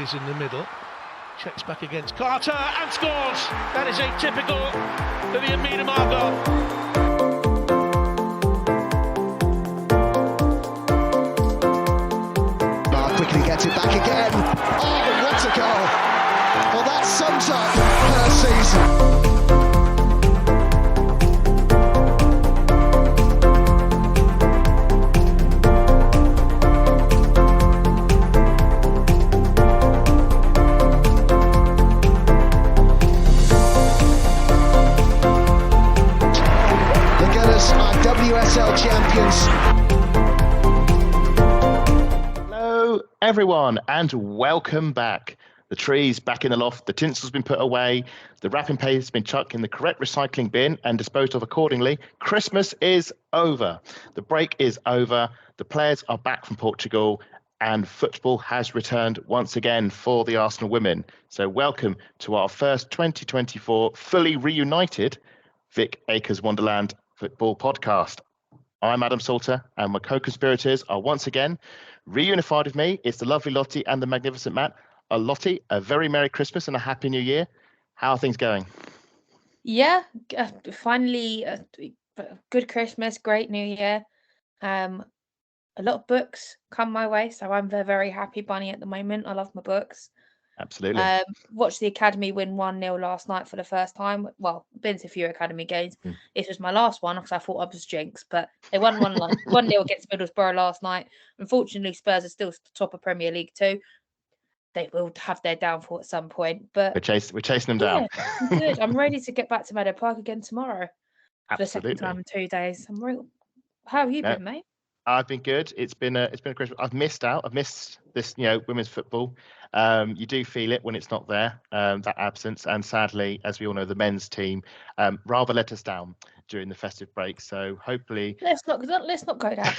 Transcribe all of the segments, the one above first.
Davies in the middle. Checks back against Carter and scores. That is atypical for the Amina Margot. Quickly gets it back again. Oh, what a goal! Well, that sums up her season. The Gunners are WSL champions. Everyone, and welcome back. The tree's back in the loft, the tinsel's been put away, the wrapping paper has been chucked in the correct recycling bin and disposed of accordingly. Christmas is over. The break is over. The players are back from Portugal and football has returned once again for the Arsenal women. So welcome to our first 2024 fully reunited Vic Akers Wonderland football podcast. I'm Adam Salter and my co-conspirators are once again reunified with me. It's the lovely Lottie and the magnificent Matt. Lottie, a very Merry Christmas and a Happy New Year. How are things going? Yeah, finally a good Christmas, great New Year. A lot of books come my way, so I'm a very happy bunny at the moment. I love my books. Absolutely. Watched the Academy win 1-0 last night for the first time. Well, been to a few Academy games. This was my last one because I thought I was jinxed, but they won 1-0 against Middlesbrough last night. Unfortunately, Spurs are still top of Premier League 2. They will have their downfall at some point, but we're chasing them down. I'm good. I'm ready to get back to Meadow Park again tomorrow for the Absolutely. second time in 2 days. How have you been, mate? I've been good. It's been a Christmas. I've missed this, women's football. You do feel it when it's not there, that absence. And sadly, as we all know, the men's team rather let us down during the festive break. So hopefully, let's not go down.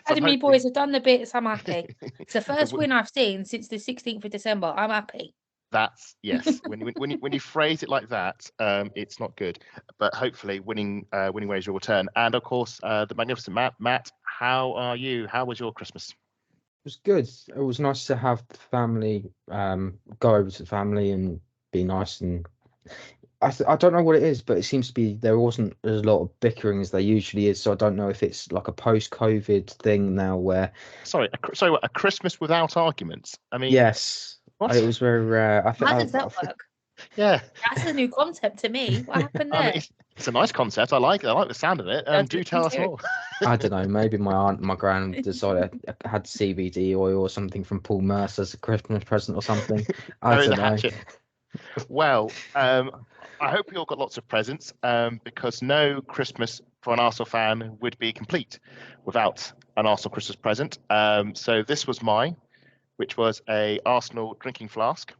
Academy boys have done the bits. I'm happy. It's the first win I've seen since the 16th of December. I'm happy. That's yes. when you phrase it like that, it's not good. But hopefully, winning ways will return. And of course, the magnificent Matt. How are you? How was your Christmas? It was good. It was nice to have the family, go over to the family and be nice. And I don't know what it is, but it seems to be there wasn't as a lot of bickering as there usually is. So I don't know if it's like a post-COVID thing now where. Sorry, a Christmas without arguments. I mean, yes. What? It was very rare. How does that work? Yeah, that's a new concept to me. What happened there? I mean, it's a nice concept. I like the sound of it. Do tell us more. I don't know. Maybe my aunt and my gran decided I had CBD oil or something from Paul Mercer as a Christmas present or something. I don't know. Well, I hope you all got lots of presents because no Christmas for an Arsenal fan would be complete without an Arsenal Christmas present. So this was mine, which was a Arsenal drinking flask,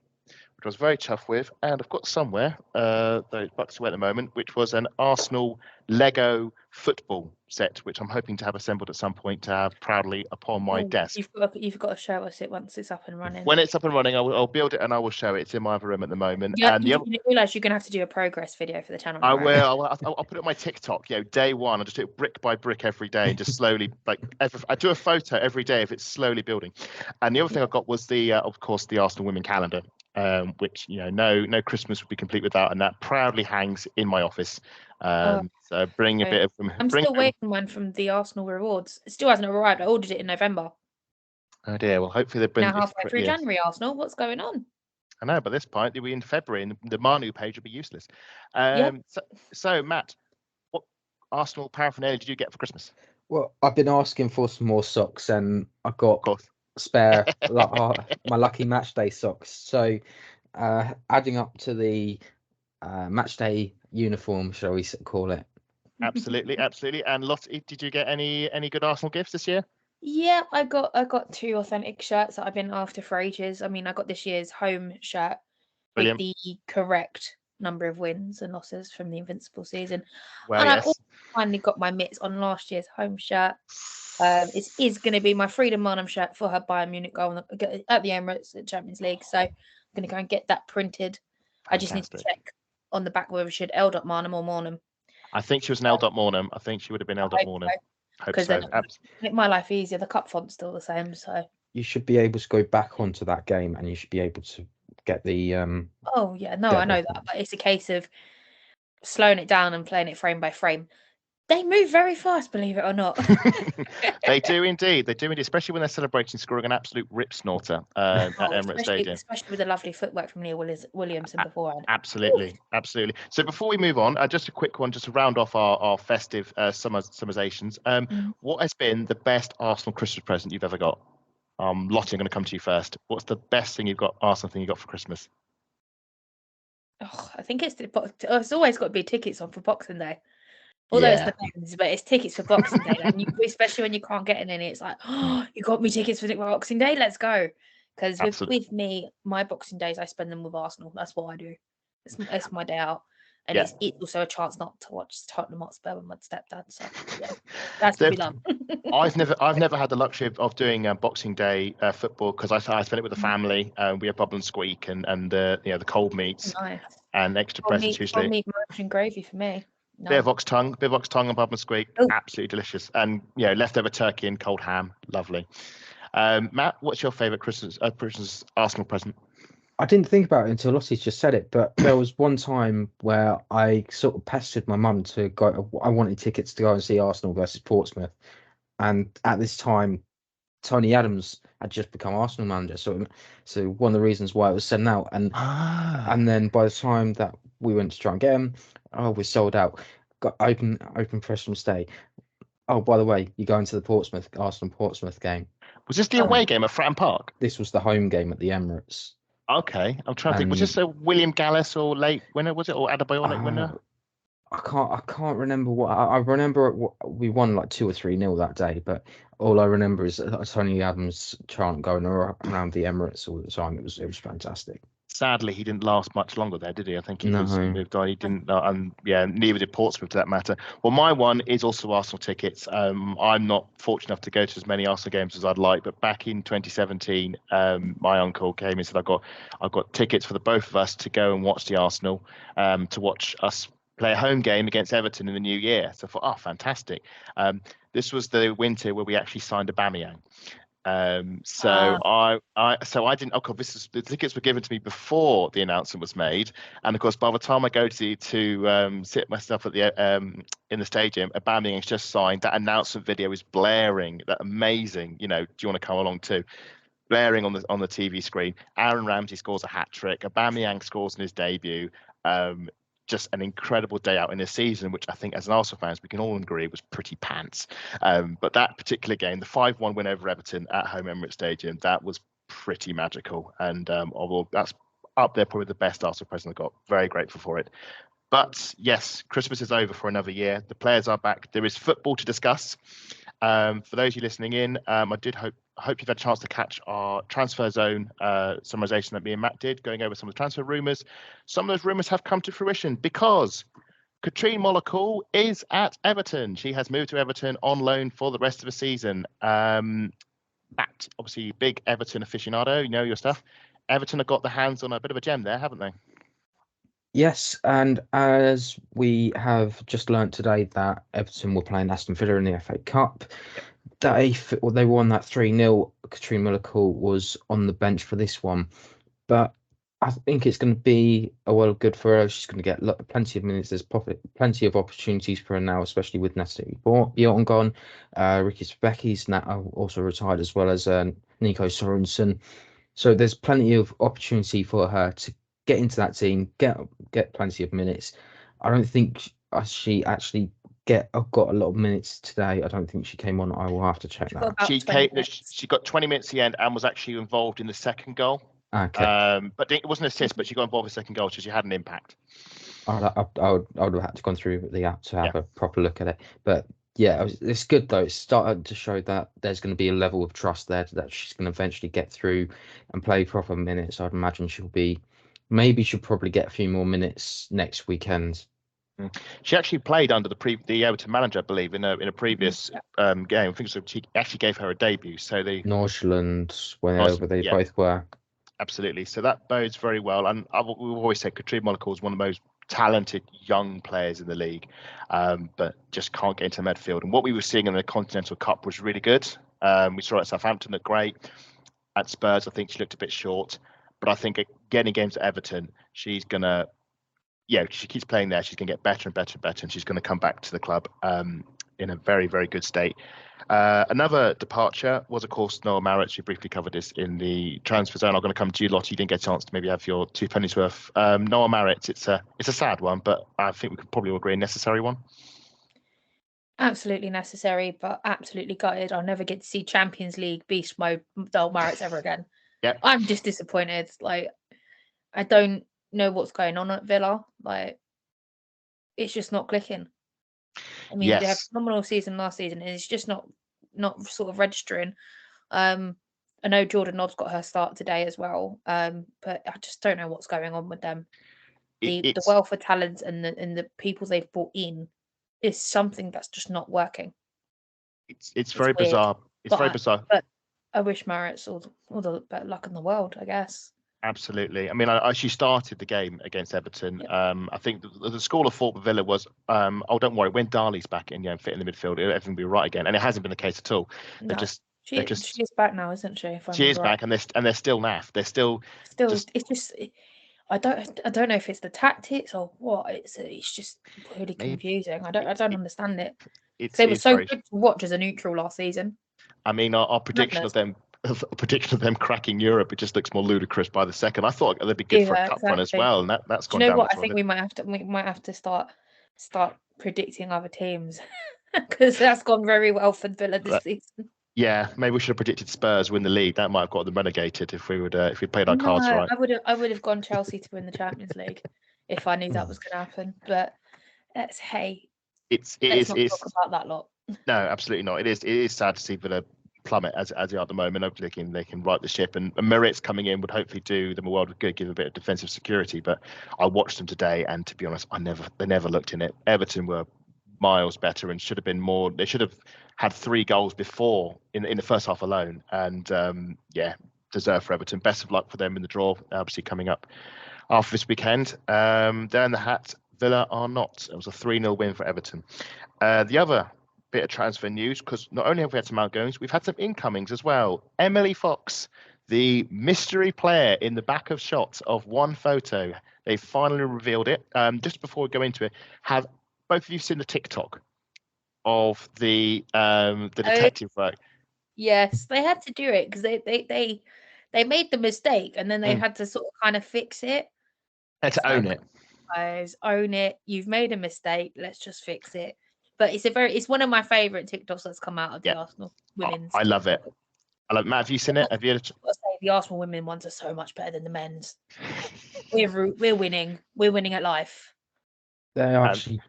which I was very chuffed with. And I've got somewhere, though it's bucks away at the moment, which was an Arsenal Lego football set, which I'm hoping to have assembled at some point to have proudly upon my desk. You've got to show us it once it's up and running. When it's up and running, I'll build it and I will show it. It's in my other room at the moment. Yeah, and you realise you're going to have to do a progress video for the channel. I will. I'll put it on my TikTok. Day one, I'll just do it brick by brick every day, and just slowly, I do a photo every day if it's slowly building. And the other thing I got was of course, the Arsenal Women calendar, which no Christmas would be complete without, and that proudly hangs in my office. So bring a bit of. I'm still waiting one from the Arsenal rewards. It still hasn't arrived. I ordered it in November. Oh dear. Well, hopefully they bring. Now halfway through January, Arsenal. What's going on? I know, but this point they'll be in February, and the Manu page will be useless. So Matt, what Arsenal paraphernalia did you get for Christmas? Well, I've been asking for some more socks, and I got spare my lucky match day socks. So, adding up to the match day uniform, shall we call it? Absolutely. And Lottie, did you get any good Arsenal gifts this year? Yeah, I got 2 authentic shirts that I've been after for ages. I mean, I got this year's home shirt with the correct number of wins and losses from the Invincible season. Well, and yes. I also finally got my mitts on last year's home shirt. It is going to be my Freedom Marnham shirt for her Bayern Munich goal at the Emirates at Champions League. So I'm going to go and get that printed. Fantastic. I just need to check on the back whether she had L. Marnham or Mornham. I think she was an L. Mornham. I think she would have been L. Mornam. Because then make my life easier. The cup font's still the same, so you should be able to go back onto that game, and you should be able to get the Oh yeah, no, get I know the- that, but it's a case of slowing it down and playing it frame by frame. They move very fast, believe it or not. They do indeed. They do indeed, especially when they're celebrating scoring an absolute rip snorter at Emirates Stadium. Especially with the lovely footwork from Neil Williamson beforehand. Absolutely, absolutely. So before we move on, just a quick one, just to round off our festive summerizations. What has been the best Arsenal Christmas present you've ever got? Lottie, I'm going to come to you first. What's the best thing you've got, Arsenal thing you got for Christmas? Oh, I think it's always got to be tickets on for Boxing Day. Although it's the Depends, but it's tickets for Boxing Day, and especially when you can't get in any, it's like, oh, you got me tickets for Boxing Day, let's go. Because with me, my Boxing Days, I spend them with Arsenal. That's what I do. It's my day out, and it's also a chance not to watch Tottenham Hotspur with my stepdad. So yeah, that's to be done. I've never had the luxury of doing Boxing Day football, because I spent it with the family. We have bubble and squeak and the cold meats and extra presents usually. Cold meat, mash and gravy for me. No. Bit of ox tongue and bubble and squeak, absolutely delicious. And leftover turkey and cold ham, lovely. Matt, what's your favourite Christmas Arsenal present? I didn't think about it until Lottie's just said it, but there was one time where I sort of pestered my mum to go. I wanted tickets to go and see Arsenal versus Portsmouth, and at this time, Tony Adams had just become Arsenal manager. So one of the reasons why it was sent out, and then by the time that we went to try and get him, we're sold out. Got open Christmas Day. Oh, by the way, you're going to the Arsenal Portsmouth game. Was this the away game at Fratton Park? This was the home game at the Emirates. Okay, I'm trying to think. Was this a William Gallas or late winner? Was it, or Adebayor late winner? I can't remember what. I remember we won like 2 or 3-0 that day, but all I remember is Tony Adams chant going around the Emirates all the time. It was fantastic. Sadly, he didn't last much longer there, did he? I think he was moved on. He didn't, and neither did Portsmouth for that matter. Well, my one is also Arsenal tickets. I'm not fortunate enough to go to as many Arsenal games as I'd like, but back in 2017, my uncle came and said, I've got tickets for the both of us to go and watch the Arsenal, to watch us play a home game against Everton in the new year. So I thought, fantastic. This was the winter where we actually signed Aubameyang. I didn't. Of course, the tickets were given to me before the announcement was made, and of course, by the time I go to sit myself at the in the stadium, Aubameyang's just signed. That announcement video is blaring. That amazing. Do you want to come along too? Blaring on the TV screen. Aaron Ramsey scores a hat trick. Aubameyang scores in his debut. Just an incredible day out in the season, which I think as an Arsenal fans, we can all agree was pretty pants. But that particular game, the 5-1 win over Everton at home Emirates Stadium, that was pretty magical. And although that's up there, probably the best Arsenal present I got. Very grateful for it. But yes, Christmas is over for another year. The players are back. There is football to discuss. For those of you listening in, I did hope you've had a chance to catch our transfer zone summarization that me and Matt did, going over some of the transfer rumours. Some of those rumours have come to fruition because Katrine Mollakul is at Everton. She has moved to Everton on loan for the rest of the season. Matt, obviously big Everton aficionado, you know your stuff. Everton have got their hands on a bit of a gem there, haven't they? Yes, and as we have just learnt today that Everton were playing Aston Villa in the FA Cup, they won that 3-0. Katrine Mollakul was on the bench for this one, but I think it's going to be good for her. She's going to get plenty of minutes. There's plenty of opportunities for her now, especially with Natalie Bjorn gone. Ricky Specky's now also retired, as well as Nico Sorensen. So there's plenty of opportunity for her to get into that team, get plenty of minutes. I don't think she actually got a lot of minutes today. I don't think she came on. I will have to check that. She got 20 minutes at the end and was actually involved in the second goal. Okay. But it wasn't an assist, but she got involved in the second goal, so she had an impact. I would have had to gone through the app to have a proper look at it. But yeah, it's good though. It's started to show that there's going to be a level of trust there that she's going to eventually get through and play proper minutes. I'd imagine she'll probably get a few more minutes next weekend. She actually played under the Everton manager, I believe, in a previous game. I think so. She actually gave her a debut. So Northland, wherever they both were. Absolutely. So that bodes very well. And we've always said Katrine Mollakul is one of the most talented young players in the league, but just can't get into the midfield. And what we were seeing in the Continental Cup was really good. We saw it at Southampton, looked great. at Spurs, I think she looked a bit short. But I think getting games at Everton, she's gonna, she keeps playing there. She's gonna get better and better and better, and she's gonna come back to the club in a very, very good state. Another departure was, of course, Noah Marriott. You briefly covered this in the transfer zone. I'm going to come to you, Lottie. You didn't get a chance to maybe have your 2 pennies worth. Noah Marriott, it's a sad one, but I think we could probably all agree a necessary one. Absolutely necessary, but absolutely gutted. I'll never get to see Champions League beast mode Noel Marriott ever again. Yep. I'm just disappointed. Like, I don't know what's going on at Villa. Like, it's just not clicking. I mean, they had a phenomenal season last season, and it's just not sort of registering. I know Jordan Nobbs got her start today as well, but I just don't know what's going on with them. The wealth of talent and the people they've brought in is something that's just not working. It's very weird. Bizarre. It's very bizarre. But I wish Marriott's all the better luck in the world, I guess. Absolutely. I mean, she started the game against Everton. Yep. I think the school of thought with Villa was, oh, don't worry, when Darley's back in, fit in the midfield, everything will be right again. And it hasn't been the case at all. No. She is back now, isn't she? She is back, and they're still naff. They're still. It's just. I don't know if it's the tactics or what. It's just really confusing. I don't understand it. They were so good to watch as a neutral last season. I mean, our prediction of them. A prediction of them cracking Europe, it just looks more ludicrous by the second. I thought they'd be good for a cup run as well, and that's gone down. You know what? I think we might have to start predicting other teams because that's gone very well for Villa this season. Yeah, maybe we should have predicted Spurs win the league. That might have got them relegated if we played our cards right. I would have gone Chelsea to win the Champions League if I knew that was going to happen. But let's not talk about that lot. No, absolutely not. It is sad to see Villa plummet as they are at the moment. Hopefully they can right the ship, and Marriott's coming in would hopefully do them a world of good, give a bit of defensive security. But I watched them today, and to be honest, they never looked in it. Everton were miles better and should have been more. They should have had 3 goals before in the first half alone, and deserve for Everton. Best of luck for them in the draw, obviously coming up after this weekend. They're in the hat. Villa are not. It was a 3-0 win for Everton. The other bit of transfer news, because not only have we had some outgoings, we've had some incomings as well. Emily Fox, the mystery player in the back of shots of one photo. They finally revealed it. Just before we go into it, have both of you seen the TikTok of the detective work? Yes, they had to do it because they made the mistake and then they had to sort of kind of fix it. They had to own it. Guys, own it. You've made a mistake. Let's just fix it. But it's one of my favourite TikToks that's come out of the Arsenal women's. I love it. Matt, have you seen it? Have you? I've got to say, the Arsenal women ones are so much better than the men's. We're winning. We're winning at life. They actually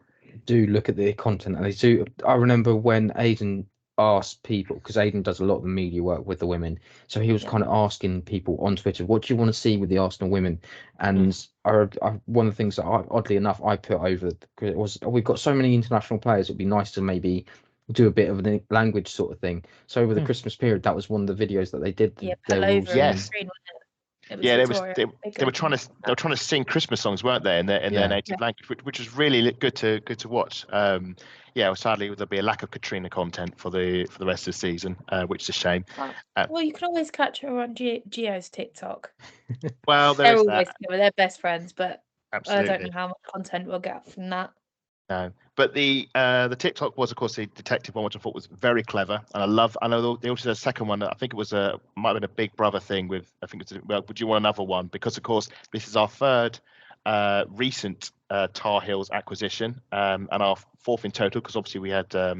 do look at the content, and they do. I remember when Aidan asked people, because Aidan does a lot of the media work with the women, so he was kind of asking people on Twitter, what do you want to see with the Arsenal women? And one of the things that oddly enough I put over was, we've got so many international players, it'd be nice to maybe do a bit of a language sort of thing. So over the Christmas period, that was one of the videos that they did. Yes. They were trying to sing Christmas songs, weren't they, in their native language, which was really good to watch. Sadly there'll be a lack of Katrina content for the rest of the season, which is a shame. Well, you can always catch her on Gio's TikTok. Well, they're always together. They're best friends, but absolutely. I don't know how much content we'll get from that. No, but the TikTok was, of course, the detective one, which I thought was very clever, and I know they also did a second one. I think it was might have been a Big Brother thing with, I think it's, well, would you want another one? Because of course this is our third recent Tar Heels acquisition, and our fourth in total, because obviously we had I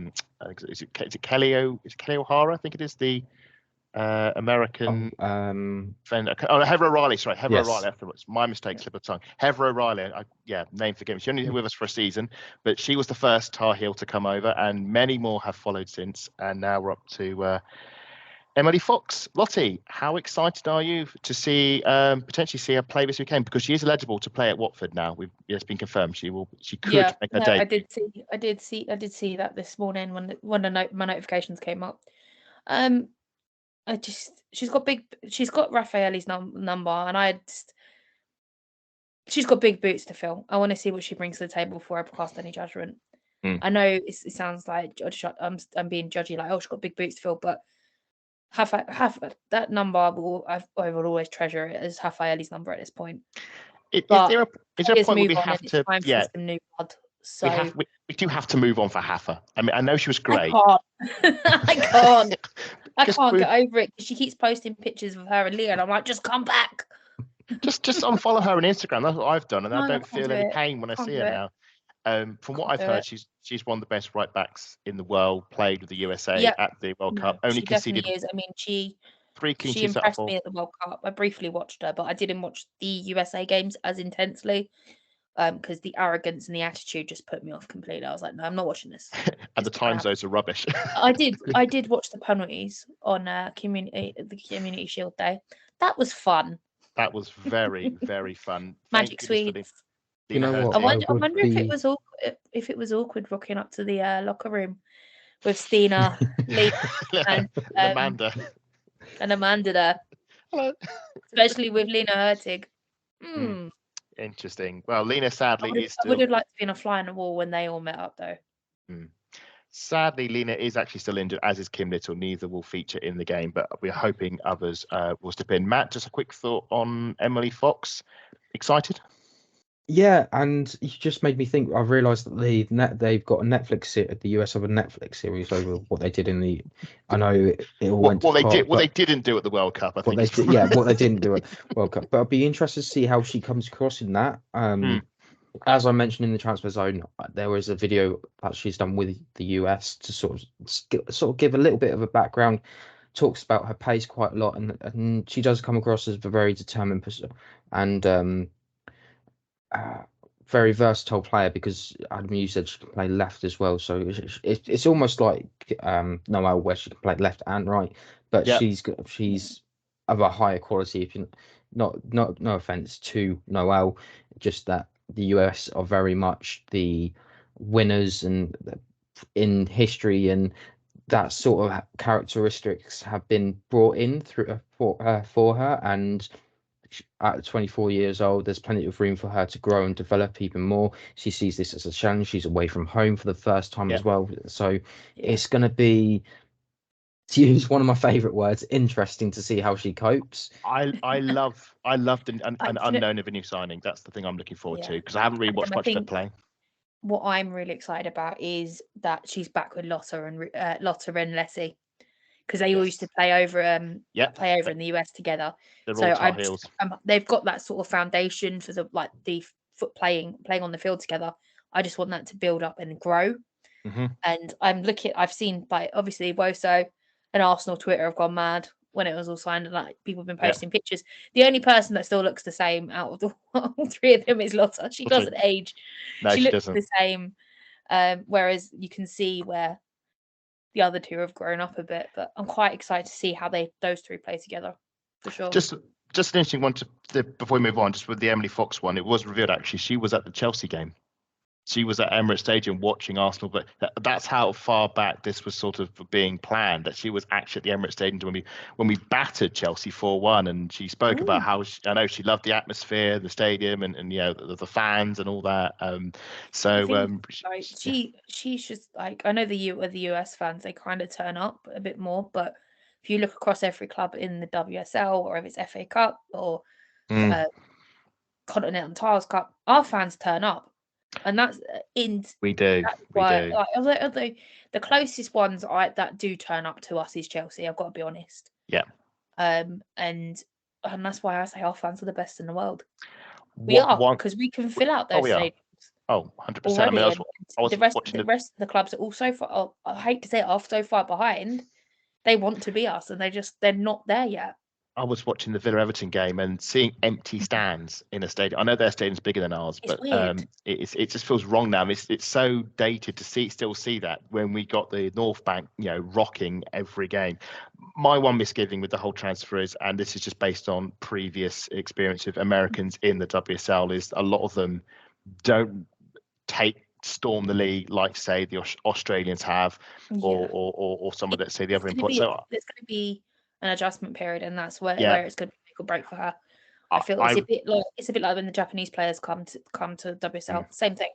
think is it Kelly O'Hara? I think it is the American friend. Heather O'Reilly. Sorry, Heather O'Reilly. Afterwards, my mistake, slip of tongue. Heather O'Reilly. Name forgiven. She only with us for a season, but she was the first Tar Heel to come over, and many more have followed since. And now we're up to Emily Fox. Lottie, how excited are you to see potentially see her play this weekend? Because she is eligible to play at Watford now. It's been confirmed. She could make her debut. I did see that this morning when my notifications came up. She's got Raffaele's number, and she's got big boots to fill. I want to see what she brings to the table before I cast any judgment. I know it sounds like I'm being judgy, like, oh, she's got big boots to fill, but Have that number. I will always treasure it as Rafaeli's number at this point. Is But there a players point where move we on have and to? it's time for Yeah, some new blood. So we do have to move on for Hafa. I mean, I know she was great. I can't. I Just can't get over it because she keeps posting pictures of her and Leah, and I'm like, just come back. just unfollow her on Instagram. That's what I've done, and No, I I don't can't feel do any it. pain when I Can't see do her it. now. From what Can't I've do heard, it. she's one of the best right backs in the world. Played with the USA Yep. at the World No, Cup. Only she definitely conceded is. I mean, she 3 clean she sheets out of impressed 4. me at the World Cup. I briefly watched her, but I didn't watch the USA games as intensely because the arrogance and the attitude just put me off completely. I was like, no, I'm not watching this. And the time zones are rubbish. I did watch the penalties on the Community Shield Day. That was fun. That was very, very fun. Magic Thank goodness for Swedes. You know what? I wonder if it was awkward rocking up to the locker room with Stina, Lee, and Amanda. and Amanda there, Hello. especially with Lena Hurtig. Interesting. Well, Lena sadly is I still. would have liked to be in a fly on the wall when they all met up, though. Sadly, Lena is actually still injured, as is Kim Little. Neither will feature in the game, but we're hoping others will step in. Matt, just a quick thought on Emily Fox. Excited? Yeah, and you just made me think. I realised that they've got a the US have a Netflix series over what they did in the. I know it all went. What they didn't do at the World Cup. I think. What they didn't do at World Cup. But I'd be interested to see how she comes across in that. As I mentioned in the transfer zone, there was a video that she's done with the US to sort of give a little bit of a background. Talks about her pace quite a lot, and she does come across as a very determined person and very versatile player because Adam, you said she can play left as well. So it's almost like Noelle, where she can play left and right, but she's of a higher quality. If you no offense to Noelle, just that the US are very much the winners and in history, and that sort of characteristics have been brought in through for her. And at 24 years old, there's plenty of room for her to grow and develop even more. She sees this as a challenge. She's away from home for the first time as well. So it's going to be, to use one of my favorite words, interesting to see how she copes. I loved an unknown of a new signing. That's the thing I'm looking forward to because I haven't really watched much of her play. What I'm really excited about is that she's back with Lotta and Leslie because they all used to play over in the US together. So they've got that sort of foundation for the playing on the field together. I just want that to build up and grow. And I've seen obviously Woso and Arsenal Twitter have gone mad when it was all signed, and people have been posting pictures. The only person that still looks the same out of all three of them is Lotta. She doesn't age. No, she looks doesn't. the same. Whereas you can see where the other two have grown up a bit, but I'm quite excited to see how those three play together for sure. Just an interesting one before we move on, just with the Emily Fox one, it was revealed actually she was at the Chelsea game. She was at Emirates Stadium watching Arsenal, but that's how far back this was sort of being planned. That she was actually at the Emirates Stadium when we battered Chelsea 4-1, and she spoke about how I know she loved the atmosphere, the stadium, and the fans and all that. She's just like, I know the US fans, they kind of turn up a bit more, but if you look across every club in the WSL or if it's FA Cup or Continental Tiles Cup, our fans turn up. And that's we do. Although the closest ones that do turn up to us is Chelsea. I've got to be honest. Yeah. And that's why I say our fans are the best in the world. We are because we can fill out those stadiums. Oh, 100%. I mean, the rest of the clubs are also far. I hate to say it, are so far behind. They want to be us, and they're not there yet. I was watching the Villa Everton game and seeing empty stands in a stadium. I know their stadium's bigger than ours, but it just feels wrong now. It's so dated to still see that when we got the North Bank, rocking every game. My one misgiving with the whole transfer is, and this is just based on previous experience of Americans in the WSL, is a lot of them don't storm the league like say the Australians have, or some of say the other imports. So there's going to be an adjustment period, and that's where it's going to be make or break for her. I feel it's a bit like when the Japanese players come to WSL. Same thing.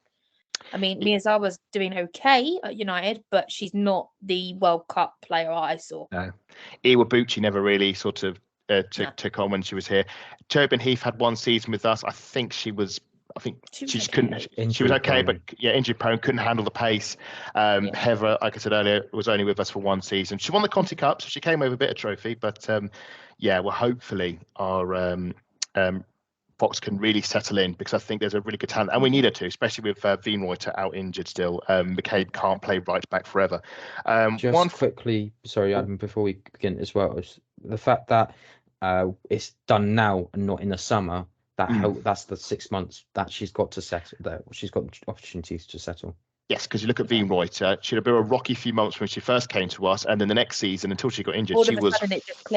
I mean, Miyazawa's doing okay at United, but she's not the World Cup player I saw. No. Iwabuchi never really sort of took on when she was here. Tobin Heath had one season with us. I think she just couldn't. She was okay, but injury prone, couldn't handle the pace. Heather, like I said earlier, was only with us for one season. She won the Conti Cup, so she came over a bit of trophy. But well, hopefully our Fox can really settle in, because I think there's a really good talent, and we need her to, especially with Wienreuter out injured still. McCabe can't play right back forever. Quickly, sorry, Adam, before we begin as well, is the fact that it's done now and not in the summer. That's the 6 months that she's got to settle there. She's got opportunities to settle. Yes, because you look at Wienreuter, she had a bit of a rocky few months when she first came to us, and then the next season, until she got injured, she was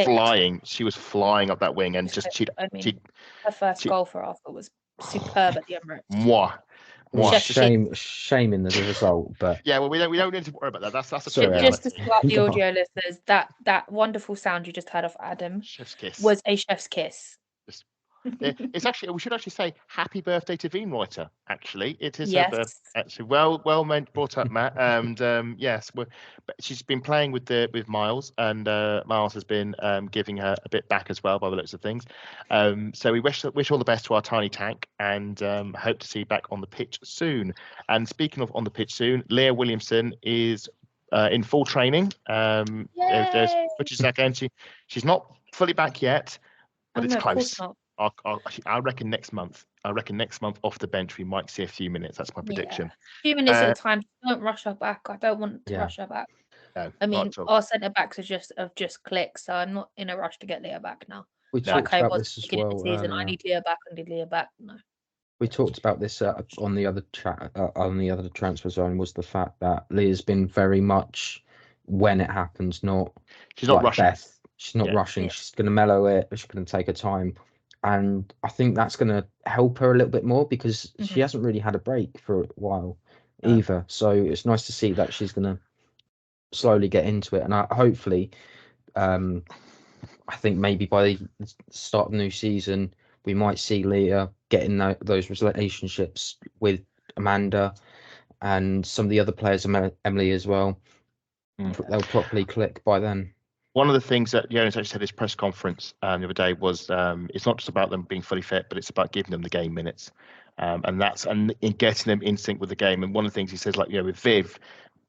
flying. She was flying up that wing, and her first goal for Arthur was superb at the Emirates. Shame in the result, but yeah, well, we don't need to worry about that. That's a just to start the audio listeners. That wonderful sound you just heard off Adam chef's kiss was a chef's kiss. It's actually, we should actually say happy birthday to Wienreuter. Actually, it is yes. her birthday. Actually, well meant, brought up, Matt. And yes, but she's been playing with Miles, and Miles has been giving her a bit back as well, by the looks of things. So we wish all the best to our tiny tank, and hope to see you back on the pitch soon. And speaking of on the pitch soon, Leah Williamson is in full training. Which is again, she's not fully back yet, but it's close. I reckon next month. Off the bench, we might see a few minutes. That's my prediction. A few minutes at a time. Don't rush her back. I don't want to rush her back. No, I mean, our centre backs have just clicked, so I'm not in a rush to get Leah back now. We talked about this as well. Season. I need Leah back. I need Leah back. No. We talked about this on the other transfer zone. Was the fact that Leah's been very much when it happens, she's not rushing. She's not rushing. She's going to mellow it. She's going to take her time. And I think that's going to help her a little bit more, because she hasn't really had a break for a while either. So it's nice to see that she's going to slowly get into it. And hopefully, I think maybe by the start of the new season, we might see Leah getting those relationships with Amanda and some of the other players, Emily as well. They'll properly click by then. One of the things that Jonas actually said at his press conference the other day was it's not just about them being fully fit, but it's about giving them the game minutes, and in getting them in sync with the game. And one of the things he says, with Viv,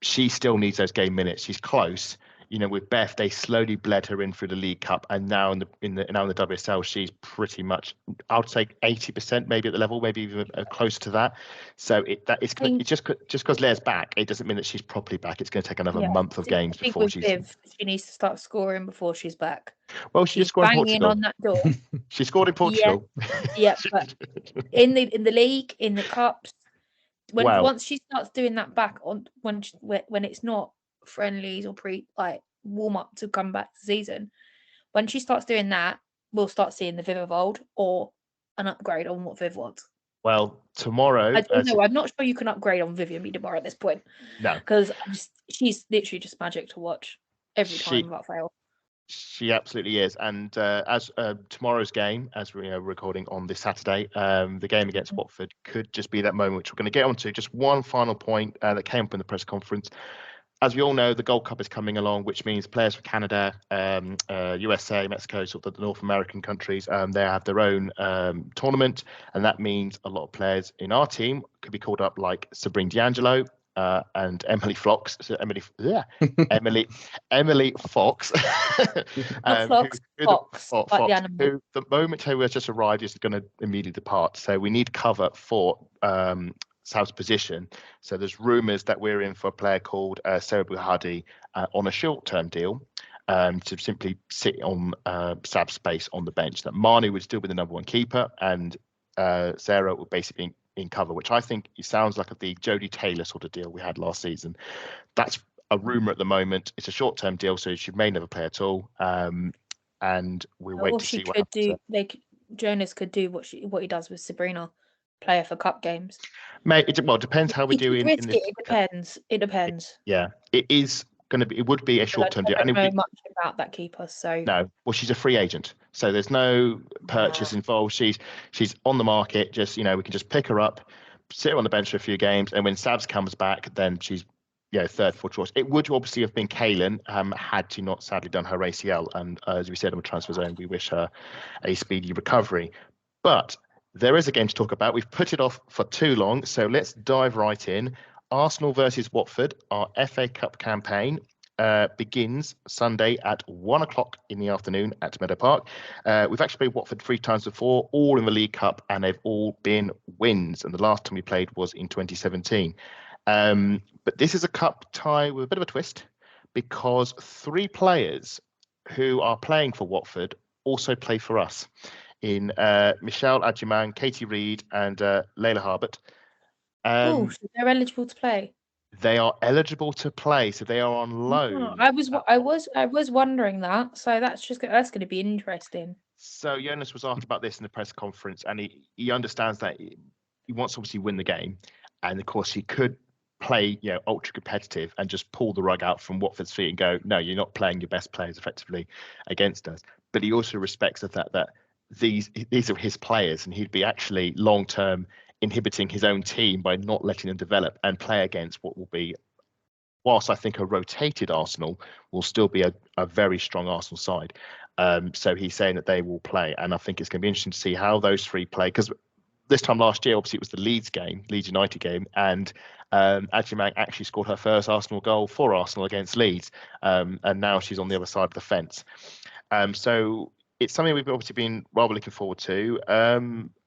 she still needs those game minutes. She's close. With Beth, they slowly bled her in through the League Cup, and now in the WSL, she's pretty much, I would say, 80% maybe at the level, maybe even close to that. So it's just because Leah's back, it doesn't mean that she's properly back. It's going to take another month of games before she's. Viv, she needs to start scoring before she's back. Well, she's scored in Portugal. On that door. She scored in Portugal. Yeah, but in the league, in the cups, once she starts doing that back on when it's not friendlies or warm up to come back to the season, when she starts doing that, we'll start seeing the Viv of old, or an upgrade on what Viv was. Well, tomorrow, I'm not sure you can upgrade on Vivian Miedemar at this point. No, because she's literally just magic to watch every time without fail. She absolutely is. And as tomorrow's game, as we're recording on this Saturday, the game against Watford could just be that moment, which we're going to get onto. Just one final point that came up in the press conference. As we all know, the Gold Cup is coming along, which means players from Canada, USA, Mexico, sort of the North American countries, they have their own tournament. And that means a lot of players in our team could be called up, like Sabrina D'Angelo and Emily Fox. So Emily Fox. Fox, like the animal. Who, the moment who has just arrived, is going to immediately depart. So we need cover for South's position. So there's rumours that we're in for a player called Sarah Buhadi on a short-term deal to simply sit on Sab's space on the bench. That Manu would still be the number one keeper, and Sarah would basically be in cover, which I think sounds like the Jodie Taylor sort of deal we had last season. That's a rumour at the moment. It's a short-term deal, so she may never play at all. And we'll wait to see what happens. Jonas could do what he does with Sabrina. Play her for cup games. Mate, it depends how we do in this. It depends. It is going to be. It would be a short-term deal. I don't know much about that keeper, so no. Well, she's a free agent, so there's no purchase involved. She's on the market. Just we can just pick her up, sit her on the bench for a few games, and when Sabs comes back, then she's third, fourth choice. It would obviously have been Kaylin, had she not sadly done her ACL. And as we said on the transfer zone, we wish her a speedy recovery. But there is a game to talk about. We've put it off for too long, so let's dive right in. Arsenal versus Watford, our FA Cup campaign, begins Sunday at 1:00 in the afternoon at Meadow Park. We've actually played Watford 3 times before, all in the League Cup, and they've all been wins. And the last time we played was in 2017. But this is a cup tie with a bit of a twist, because 3 players who are playing for Watford also play for us in Michelle Adjumang, Katie Reid, and Layla Harbert. So they're eligible to play. They are eligible to play, so they are on loan. I was wondering that, so that's going to be interesting. So Jonas was asked about this in the press conference, and he understands that he wants to obviously win the game, and of course he could play ultra competitive and just pull the rug out from Watford's feet and go, no, you're not playing your best players effectively against us. But he also respects the fact that these are his players, and he'd be actually long term inhibiting his own team by not letting them develop and play against what will be, whilst I think a rotated Arsenal, will still be a very strong Arsenal side. So he's saying that they will play, and I think it's going to be interesting to see how those 3 play, because this time last year, obviously, it was the Leeds United game, and Adjumang actually scored her first Arsenal goal for Arsenal against Leeds, and now she's on the other side of the fence. So it's something we've obviously been rather looking forward to.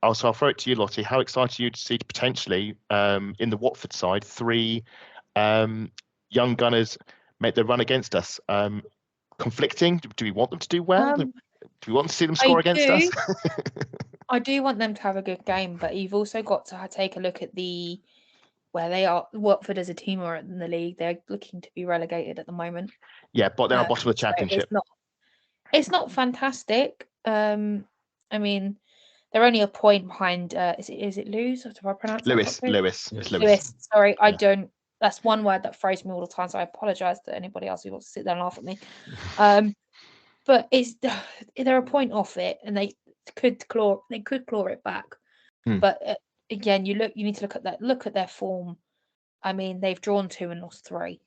Also, I'll throw it to you, Lottie. How excited are you to see potentially in the Watford side 3 young gunners make their run against us? Conflicting? Do we want them to do well? Do we want to see them score against us? I do want them to have a good game, but you've also got to take a look at where they are. Watford as a team are in the league. They're looking to be relegated at the moment. Yeah, but they're bottom of the Championship. So it's not fantastic. I mean, they're only a point behind. Is it Lewis? Have I pronounced Lewis? That Lewis. Lewis. It's Lewis. Sorry, I don't. That's one word that throws me all the time. So I apologise to anybody else who wants to sit there and laugh at me. But they're a point off it, and they could claw it back. But again, you need to look at their form. I mean, they've drawn 2 and lost 3.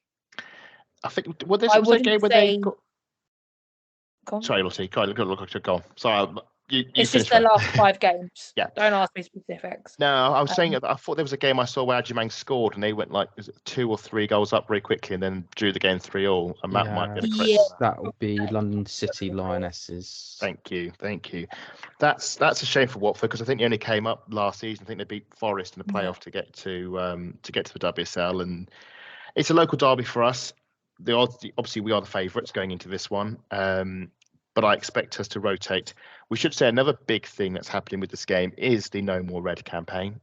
I think this was a game where they got... Sorry, Lottie, go on. Sorry, it's just their last 5 games. Yeah. Don't ask me specifics. No, I was saying I thought there was a game I saw where Adjumang scored and they went like 2 or 3 goals up very quickly and then drew the game 3-3, and that might be the correct. That would be London City Lionesses. Thank you. That's a shame for Watford, because I think they only came up last season. I think they beat Forest in the playoff to get to the WSL, and it's a local derby for us. Obviously we are the favourites going into this one. But I expect us to rotate. We should say another big thing that's happening with this game is the No More Red campaign.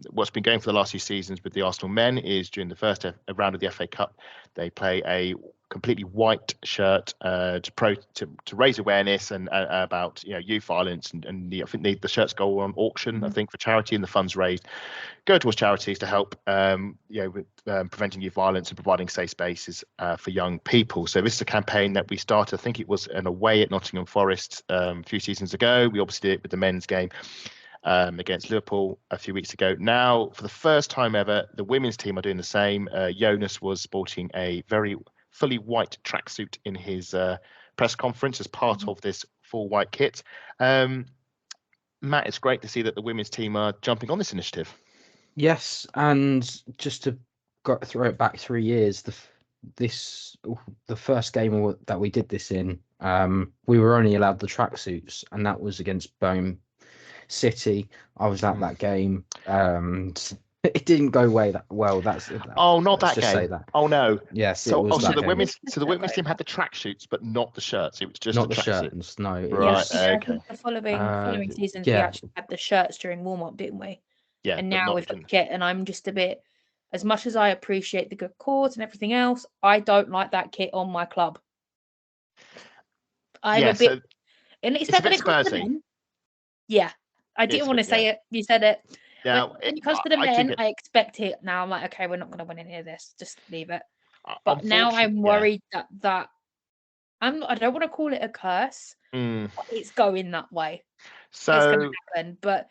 What's been going for the last few seasons with the Arsenal men is during the first round of the FA Cup, they play a completely white shirt to raise awareness and about youth violence, and I think the shirts go on auction, I think, for charity, and the funds raised go towards charities to help with preventing youth violence and providing safe spaces for young people. So this is a campaign that we started, I think it was an away at Nottingham Forest a few seasons ago. We obviously did it with the men's game against Liverpool a few weeks ago. Now, for the first time ever, the women's team are doing the same. Jonas was sporting a very fully white tracksuit in his press conference as part of this full white kit. Matt, it's great to see that the women's team are jumping on this initiative. Yes, and just to throw it back 3 years, the first game that we did this in, we were only allowed the tracksuits, and that was against Birmingham City. I was at that game. It didn't go that well. Not that game. Say that. Oh no. Yes. So the women's team had the tracksuits, but not the shirts. It was just not the tracksuits. Shirts. No. Right. Yeah, okay. The following seasons, we actually had the shirts during warm up, didn't we? Yeah. And now we've got the kit, and I'm just a bit. As much as I appreciate the good chords and everything else, I don't like that kit on my club. I'm a bit, and it's a bit Spursy. Yeah, I didn't want to say it. You said it. Yeah, when it comes to the men, I expect it. Now I'm like, okay, we're not going to win any of this. Just leave it. But now I'm worried that I don't want to call it a curse. But it's going that way. So it's going to happen. But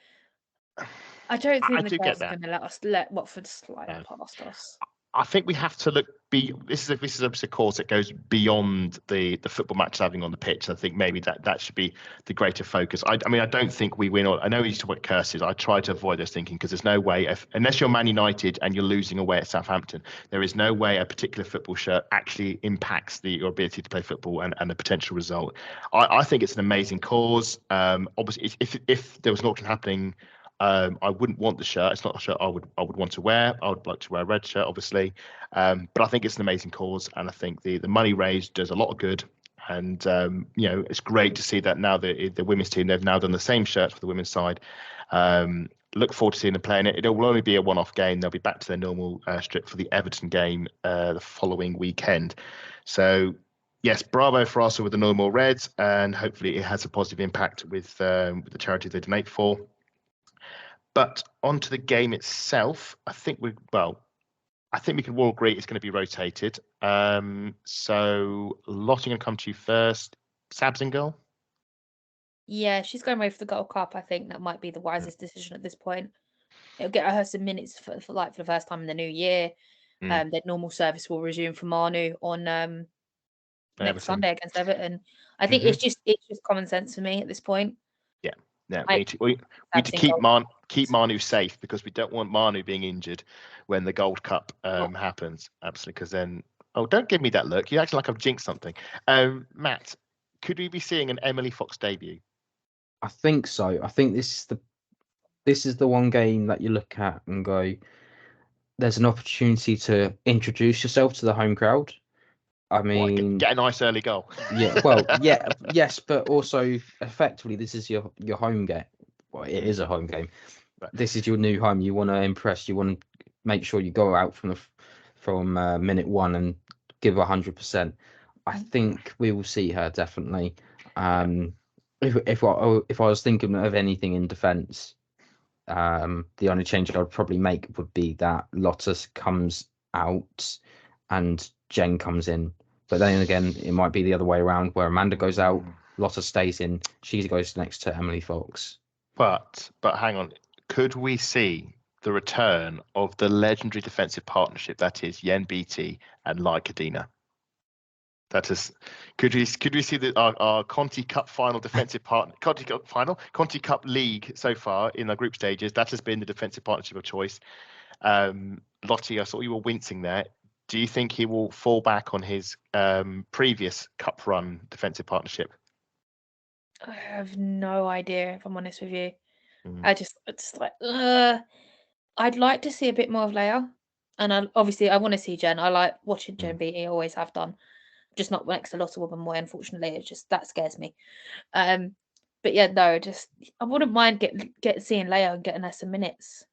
I don't think I the do get girls are that. going to let Watford slide No. past us. I think we have to look. This is obviously a course that goes beyond the football match having on the pitch. I think maybe that should be the greater focus. I mean, I don't think we win. I know we used to talk about curses. I try to avoid those thinking because there's no way, unless you're Man United and you're losing away at Southampton, there is no way a particular football shirt actually impacts your ability to play football and the potential result. I think it's an amazing cause. Obviously, if there was an auction happening. I wouldn't want the shirt. It's not a shirt I would want to wear. I would like to wear a red shirt, obviously. But I think it's an amazing cause, and I think the money raised does a lot of good. And it's great to see that now the women's team, they've now done the same shirts for the women's side. Look forward to seeing them playing it. It will only be a one-off game. They'll be back to their normal strip for the Everton game the following weekend. So yes, bravo for Arsenal with the No More Reds, and hopefully it has a positive impact with the charity they donate for. But onto the game itself, I think we can all agree it's going to be rotated. So Lottie, going to come to you first. Sabs in goal? Yeah, she's going away for the Gold Cup. I think that might be the wisest decision at this point. It'll get her some minutes for the first time in the new year. Their normal service will resume for Manu on next Everton. Sunday against Everton. I think it's just common sense for me at this point. Yeah, we need to keep Manu safe because we don't want Manu being injured when the Gold Cup happens. Absolutely, because then don't give me that look. You act like I've jinxed something. Matt, could we be seeing an Emily Fox debut? I think so. I think this is the one game that you look at and go, there's an opportunity to introduce yourself to the home crowd. I mean, get a nice early goal. Yeah, well, yes, but also effectively, this is your home game. Well, it is a home game. This is your new home. You want to impress. You want to make sure you go out from minute one and give 100%. I think we will see her definitely. If I was thinking of anything in defence, the only change I would probably make would be that Lottie comes out and Jen comes in. But then again, it might be the other way around where Amanda goes out, Lottie stays in, she goes next to Emily Fox. But hang on, could we see the return of the legendary defensive partnership that is Yen Beattie and Lai Kadina? That is, could we see our Conti Cup final defensive partner, Conti Cup league so far in the group stages? That has been the defensive partnership of choice. Lottie, I saw you were wincing there. Do you think he will fall back on his previous cup run defensive partnership? I have no idea, if I'm honest with you. It's like, I'd like to see a bit more of Leia, and obviously I want to see Jen. I like watching Jen Beattie, always have done. Just not next to Lotta Woman Boy, unfortunately. It's just that scares me. But yeah, no, I wouldn't mind seeing Leia and getting her some minutes.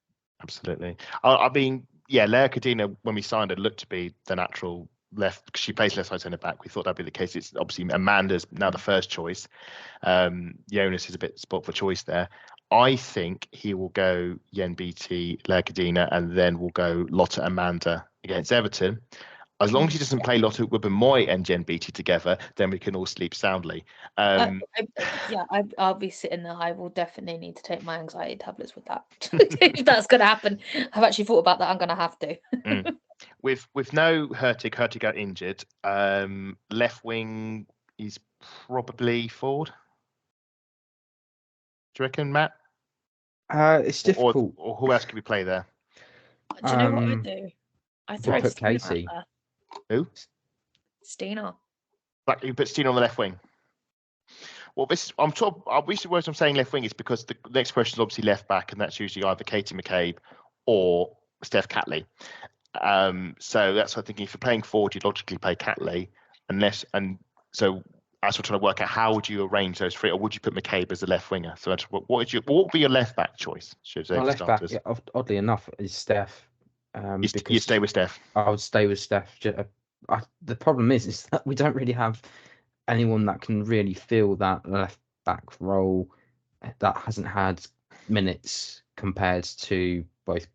Absolutely. I mean, yeah, Leia Kadina, when we signed her, looked to be the natural left, because she plays left side centre back. We thought that'd be the case. It's obviously Amanda's now the first choice. Jonas is a bit spot for choice there. I think he will go Yen Beattie, Leia Kadina, and then we'll go Lotta Amanda against Everton. As long as he doesn't play Lotte Wibben-Moy and Jen Beattie together, then we can all sleep soundly. I'll be sitting there. I will definitely need to take my anxiety tablets with that. If that's going to happen. I've actually thought about that. I'm going to have to. With no Hurtig got injured, left wing is probably forward. Do you reckon, Matt? It's difficult. Or who else could we play there? Do you know what I do? I throw Stina out there. Who? Stina. Like you put Stina on the left wing. Well, what I'm saying left wing is because the next question is obviously left back, and that's usually either Katie McCabe or Steph Catley. So that's what I'm thinking. If you're playing forward, you'd logically play Catley, so as we're trying to work out how would you arrange those three, or would you put McCabe as a left winger? So what would be your left back choice? My left back, oddly enough, is Steph. You stay with Steph. I would stay with Steph. The problem is that we don't really have anyone that can really fill that left back role that hasn't had minutes compared to both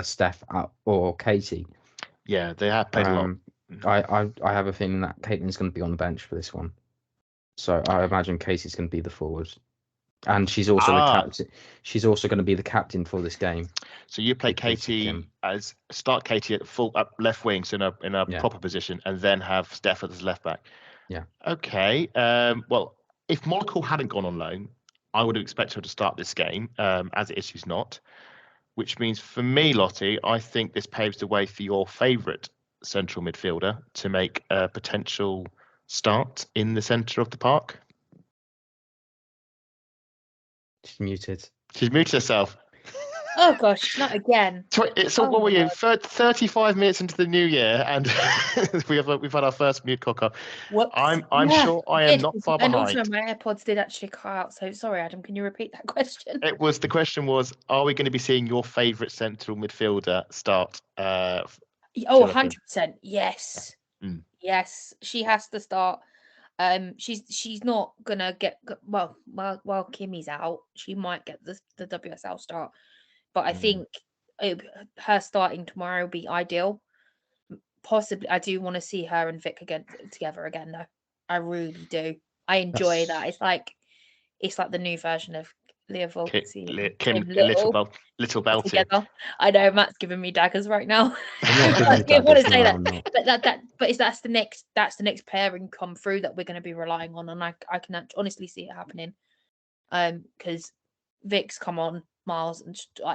Steph or Katie. Yeah, they have played a lot. I have a feeling that Caitlin's going to be on the bench for this one, so I imagine Katie's going to be the forward. And she's also the Ah. captain. She's also going to be the captain for this game. So you play Because Katie Kim. start Katie at full up left wing, so in a Yeah. proper position, and then have Steph as left back. Yeah. Okay. Well, if Monaco hadn't gone on loan, I would have expected her to start this game. As it is, she's not. Which means for me, Lottie, I think this paves the way for your favourite central midfielder to make a potential start in the centre of the park. She's muted. She's muted herself. Oh gosh, not again. So Oh what were my you? 35 minutes into the new year, and we've had our first mute cock up. Whoops. I'm Yeah, sure I it am did. not far And behind. also, my AirPods did actually cut out. So sorry, Adam. Can you repeat that question? The question was, are we going to be seeing your favourite central midfielder start? Oh, Jonathan? 100%. Yes. Mm. Yes, she has to start. She's not gonna get while Kimmy's out, she might get the WSL start, but I think her starting tomorrow will be ideal. Possibly, I do want to see her and Vic together again, though. I really do. I enjoy that. It's like the new version of Leah Volksy and Kim Kim Little Little Belty. together. I know Matt's giving me daggers right now. I'm not giving I you didn't want to daggers, say no, that, I'm not. but that's the next pairing come through that we're going to be relying on, and I can honestly see it happening. Because Vic's come on miles and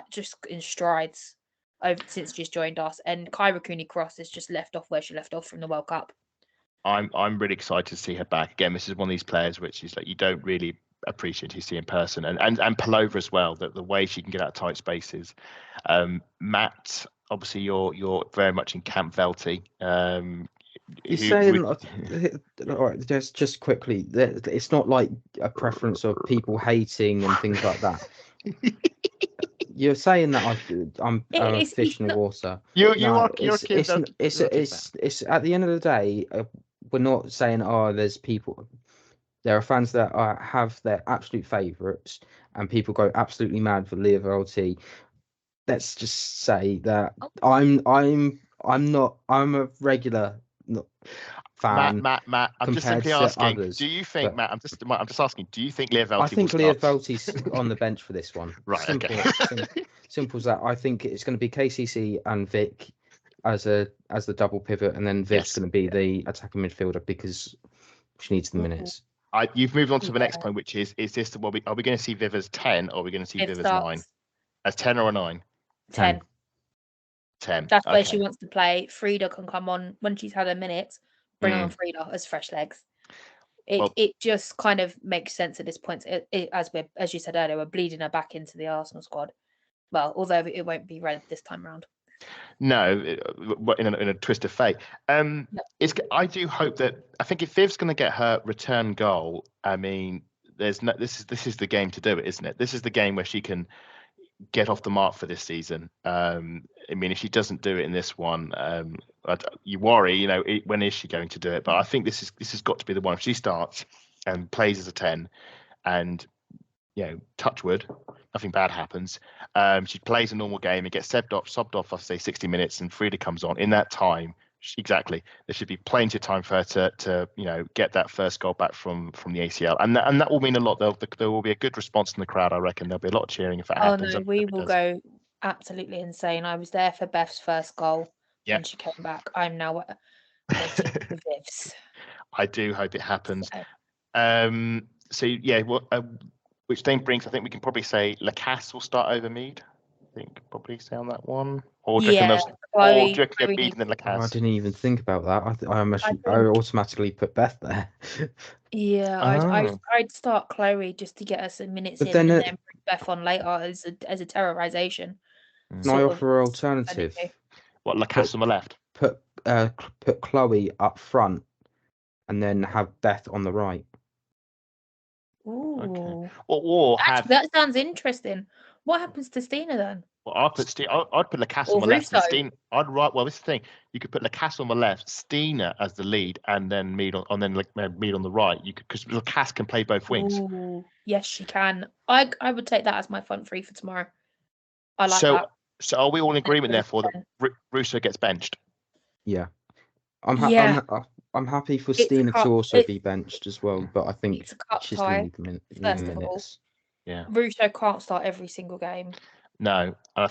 just in strides over since she's joined us, and Kyra Cooney-Cross has just left off where she left off from the World Cup. I'm really excited to see her back again. This is one of these players which is like you don't really appreciate you see in person, and Palova as well. The way she can get out of tight spaces. Matt, obviously you're very much in Camp Velty. You're saying, all right, just quickly, it's not like a preference of people hating and things like that. You're saying that I'm a fish in the water. You're It's at the end of the day, we're not saying there's people. There are fans that have their absolute favourites, and people go absolutely mad for Leah Volty. Let's just say that I'm a regular fan. Matt, I'm just simply asking. Do you think, Matt? I'm just asking. Do you think Leah Volty? I think Leah Volty's on the bench for this one. Right. Simple, Okay. simple as that. I think it's going to be KCC and Vic as the double pivot, and then Vic's going to be the attacking midfielder because she needs the minutes. You've moved on to the next point, which is this? Are we going to see Viv as 10, or are we going to see Viv as 9? As 10 or a 9? 10. 10. That's where she wants to play. Frida can come on when she's had her minutes. Bring on Frida as fresh legs. It just kind of makes sense at this point. As you said earlier, we're bleeding her back into the Arsenal squad. Well, although it won't be red this time round. No, in a twist of fate. I do hope that. I think if Viv's going to get her return goal, I mean, this is the game to do it, isn't it? This is the game where she can get off the mark for this season. I mean, if she doesn't do it in this one, you worry. When is she going to do it? But I think this has got to be the one. If she starts and plays as a 10, and touch wood, nothing bad happens. She plays a normal game and gets subbed off, I say 60 minutes, and Frida comes on. In that time, there should be plenty of time for her to get that first goal back from the ACL, and that will mean a lot. There will be a good response from the crowd. I reckon there'll be a lot of cheering if it happens. Oh no, we will go absolutely insane. I was there for Beth's first goal when she came back. I'm now Viv's. I do hope it happens. Which then brings, I think we can probably say Lacasse will start over Mead. I think probably say on that one. Or do you reckon Mead and then Lacasse? I didn't even think about that. I automatically put Beth there. Yeah, I'd start Chloe just to get her some minutes but in, then and then bring Beth on later as a terrorization. Can I offer an alternative? What, Lacasse on the left? Put Chloe up front, and then have Beth on the right. Ooh. Okay. Or that sounds interesting. What happens to Stina then? Well, I'd put Lacasse on the left. And Stina, well, this is the thing. You could put Lacasse on the left, Stina as the lead, and then Mead on the right. You could, because Lacasse can play both wings. Ooh, yes, she can. I would take that as my front three for tomorrow. I like that. So are we all in agreement therefore that Russo gets benched? Yeah, I'm happy for Stina to also be benched as well, but I think she's going to need the minutes. Yeah. Russo can't start every single game. No, I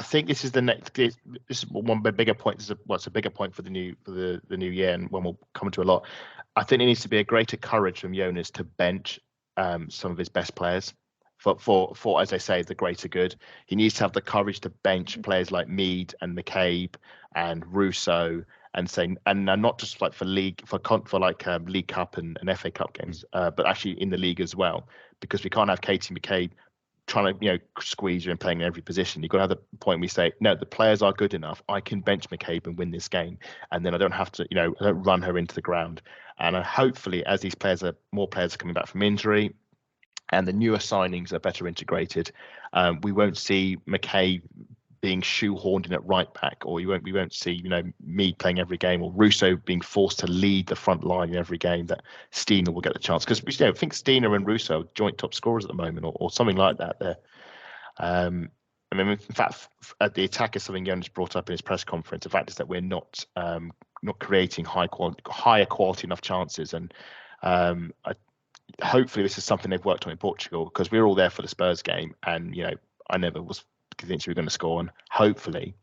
think this is the next. This is one bigger point. What's a bigger point for the new year, and one we'll come to a lot. I think there needs to be a greater courage from Jonas to bench some of his best players for as I say, the greater good. He needs to have the courage to bench players like Mead and McCabe and Russo and saying, and not just like for league Cup and FA Cup games, but actually in the league as well, because we can't have Katie McCabe trying to squeeze you and playing in every position. You've got to have the point we say, no, the players are good enough. I can bench McCabe and win this game, and then I don't have to, I don't run her into the ground. And hopefully, as these more players are coming back from injury, and the newer signings are better integrated, we won't see McCabe being shoehorned in at right back, or we won't see me playing every game, or Russo being forced to lead the front line in every game that Steiner will get the chance, because I think Steiner and Russo are joint top scorers at the moment, or something like that there. I mean, in fact, at the attack is something Jonas brought up in his press conference. The fact is that we're not creating higher quality enough chances, and hopefully this is something they've worked on in Portugal, because we were all there for the Spurs game, and I never was convinced we were going to score, and hopefully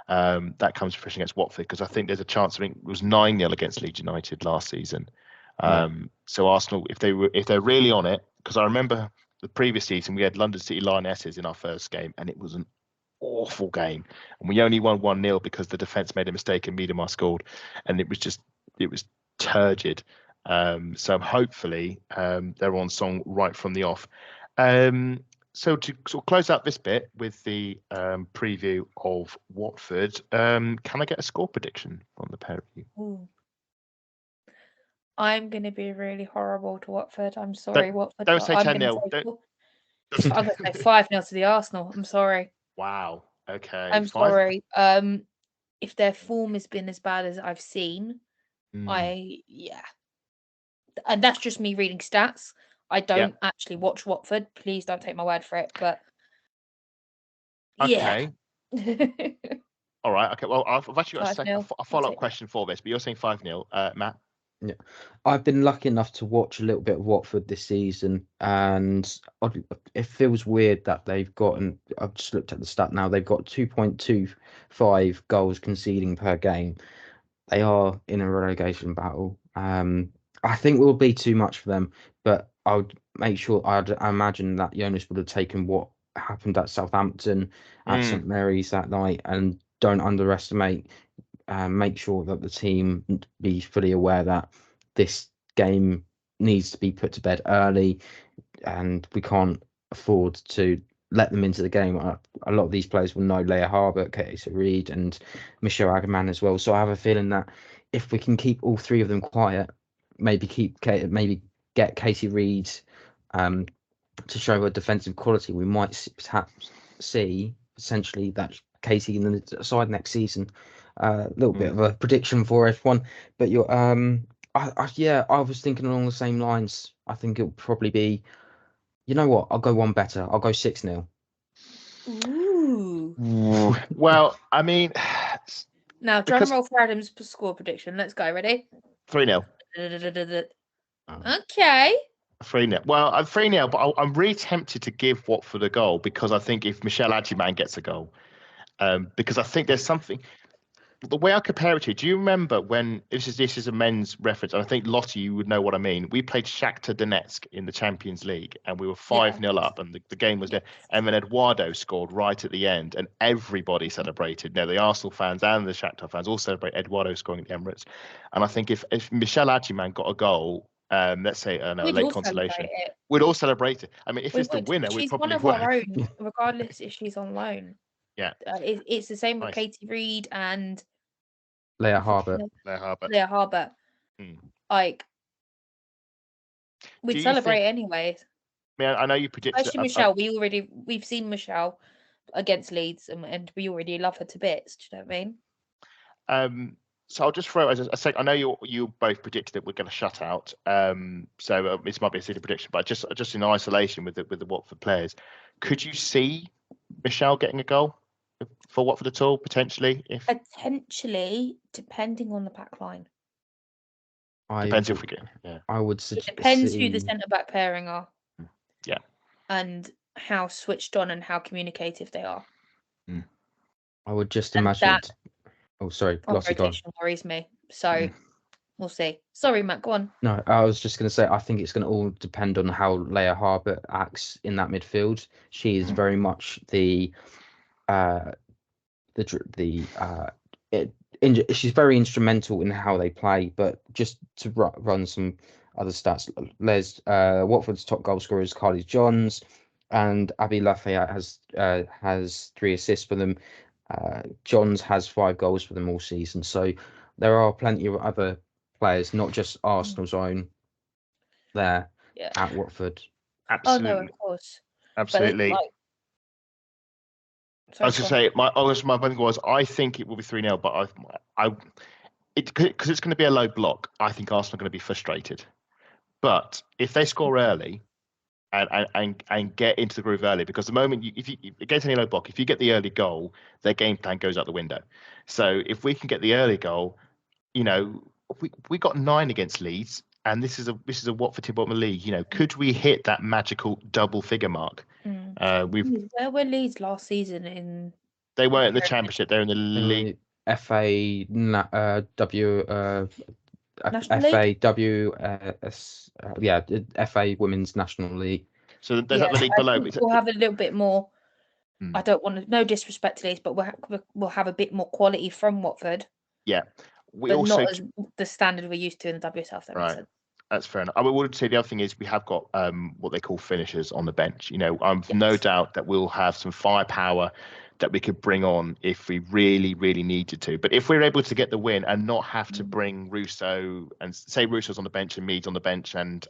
that comes to fruition against Watford, because I think there's a chance. I think it was 9-0 against Leeds United last season. So Arsenal, if they're really on it, because I remember the previous season we had London City Lionesses in our first game, and it was an awful game, and we only won 1-0 because the defence made a mistake and Meadow scored, and it was turgid. So hopefully they're on song right from the off. So to sort of close out this bit with the preview of Watford, can I get a score prediction from the pair of you? Ooh. I'm going to be really horrible to Watford. I'm sorry, Watford. Don't say I'm 10-0. I'm going to say 5-0 to the Arsenal. I'm sorry. Wow. Okay. I'm sorry. If their form has been as bad as I've seen, and that's just me reading stats. I don't actually watch Watford. Please don't take my word for it. But okay. Yeah. All right. Okay. Well, I've actually got a follow-up it. question for this, but you're saying 5-0, Matt. Yeah, I've been lucky enough to watch a little bit of Watford this season, and it feels weird that they've gotten. I've just looked at the stat now. They've got 2.25 goals conceding per game. They are in a relegation battle. I think it will be too much for them, but I would make sure. I imagine that Jonas would have taken what happened at Southampton, at St Mary's that night, and don't underestimate. Make sure that the team be fully aware that this game needs to be put to bed early, and we can't afford to let them into the game. A lot of these players will know Leah Harbert, Katie Reid, and Michelle Agaman as well. So I have a feeling that if we can keep all three of them quiet, maybe get Katie Reid to show her defensive quality, we might perhaps see essentially that Katie in the side next season. A little bit of a prediction for everyone, but I was thinking along the same lines. I think it'll probably be, you know what? I'll go one better. I'll go 6-0. Ooh. Well, I mean, now drum roll for Adam's score prediction. Let's go. Ready? 3-0. Okay. 3-0. Well, I'm 3-0, but I'm really tempted to give Watford a goal, because I think if Michelle Agyman gets a goal, because I think there's something. The way I compare it to you, do you remember when this is a men's reference, and I think Lottie, you would know what I mean. We played Shakhtar Donetsk in the Champions League, and we were 5-0 up, and the game was there. And then Eduardo scored right at the end, and everybody celebrated. Now the Arsenal fans and the Shakhtar fans all celebrate Eduardo scoring at the Emirates. And I think if Michelle Agyman got a goal, let's say a late consolation, we'd all celebrate it. I mean, if it's the winner, we'd probably she's one of our own, regardless if she's on loan. Yeah, it's the same with Katie Reid and Leah Harbert. Leah Harbert. Like, we'd celebrate anyway. I mean, I know you predicted. Especially Michelle. We've seen Michelle against Leeds, and we already love her to bits. Do you know what I mean? So I'll just throw as a sec. I know you both predicted that we're going to shut out. So this might be a silly prediction, but just in isolation with the Watford players, could you see Michelle getting a goal for Watford at all, potentially? Potentially, depending on the back line. Depends if we get. Yeah. I would suggest. It depends who the centre back pairing are. Yeah. and how switched on and how communicative they are. I would just And imagine. that Sorry, on Lottie, go on. rotation worries me. So we'll see. Sorry, Matt, go on. No, I was just going to say, I think it's going to all depend on how Leia Harbert acts in that midfield. She is very much she's very instrumental in how they play. But just to run some other stats, Watford's top goal scorer is Carly Johns, and Abby Lafayette has 3 assists for them. Johns has 5 goals for them all season. So there are plenty of other players, not just Arsenal's own, there at Watford. Absolutely. Oh no, of course. Absolutely. I was going to say, my thing was, I think it will be 3-0, but because it's going to be a low block, I think Arsenal are going to be frustrated. But if they score early and get into the groove early, because the moment if you against any low block, if you get the early goal, their game plan goes out the window. So if we can get the early goal, we got 9 against Leeds, and this is a Watford team bottom of the league. Could we hit that magical double figure mark? Where were Leeds last season? They weren't in the Championship. They're in the league. FA FA Women's National League. So there's the league below. We'll have a little bit more. I don't want to, no disrespect to Leeds, but we'll have a bit more quality from Watford. Yeah, but not as the standard we're used to in the WSL. Right. That's fair enough. I would say the other thing is we have got what they call finishers on the bench. I've no doubt that we'll have some firepower that we could bring on if we really, really needed to. But if we're able to get the win and not have to bring Russo and say Russo's on the bench and Mead's on the bench and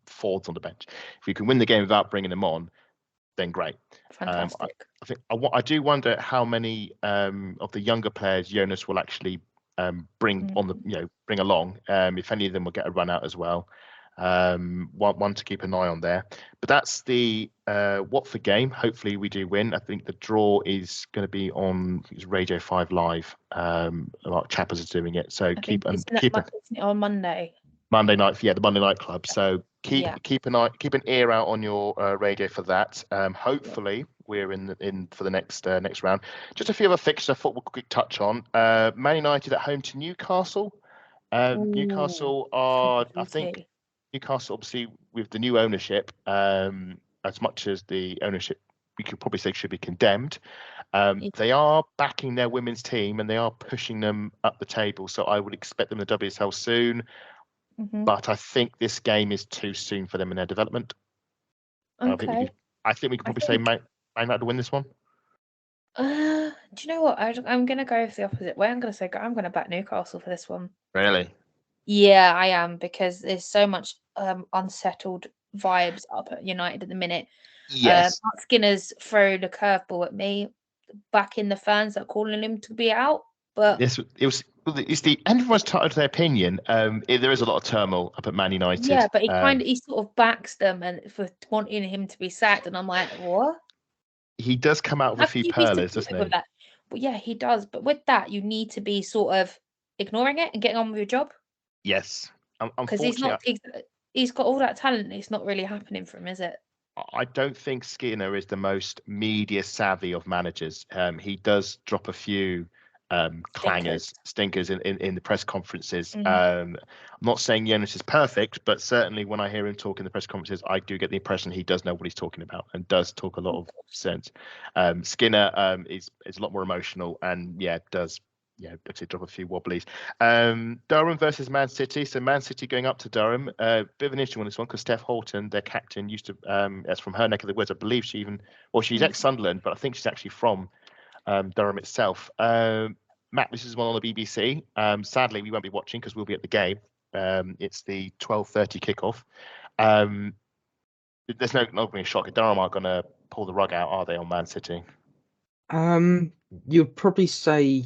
Ford's on the bench, if we can win the game without bringing them on, then great. Fantastic. I do wonder how many of the younger players Jonas will actually bring along. If any of them will get a run out as well. One to keep an eye on there. But that's the Watford game. Hopefully we do win. I think the draw is going to be on Radio 5 Live. Chappers is doing it. So keep it on Monday. Monday night, the Monday Night Club. So keep an ear out on your radio for that. Hopefully we're in for the next round. Just a few other fixtures I thought we'll quick touch on. Man United at home to Newcastle. Newcastle are, I think, Newcastle obviously with the new ownership. As much as the ownership we could probably say should be condemned, they are backing their women's team and they are pushing them up the table. So I would expect them in the WSL soon. But I think this game is too soon for them in their development. Okay. I think we can probably say Man United to win this one. Do you know what? I'm going to go the opposite way. I'm going to back Newcastle for this one. Really? Yeah, I am, because there's so much unsettled vibes up at United at the minute. Yes. Mark Skinner's thrown a curveball at me, backing the fans that are calling him to be out. But everyone's titled their opinion. There is a lot of turmoil up at Man United. Yeah, but he sort of backs them and for wanting him to be sacked, and I'm like, what? He does come out with a few pearlers, doesn't he? Well, yeah, he does. But with that, you need to be sort of ignoring it and getting on with your job. Yes, because he's got all that talent. It's not really happening for him, is it? I don't think Skinner is the most media savvy of managers. He does drop a few stinkers in the press conferences. I'm not saying Jonas is perfect, but certainly when I hear him talk in the press conferences, I do get the impression he does know what he's talking about and does talk a lot of sense. Skinner is a lot more emotional and does drop a few wobblies. Durham versus Man City. So Man City going up to Durham. Bit of an interesting one, this one, because Steph Houghton, their captain, used to that's from her neck of the woods. I believe she's ex-Sunderland, but I think she's actually from Durham itself. Matt, this is one on the BBC. Sadly, we won't be watching because we'll be at the game. It's the 12:30 kickoff. There's not going to be a shock. Durham aren't going to pull the rug out, are they, on Man City? You'd probably say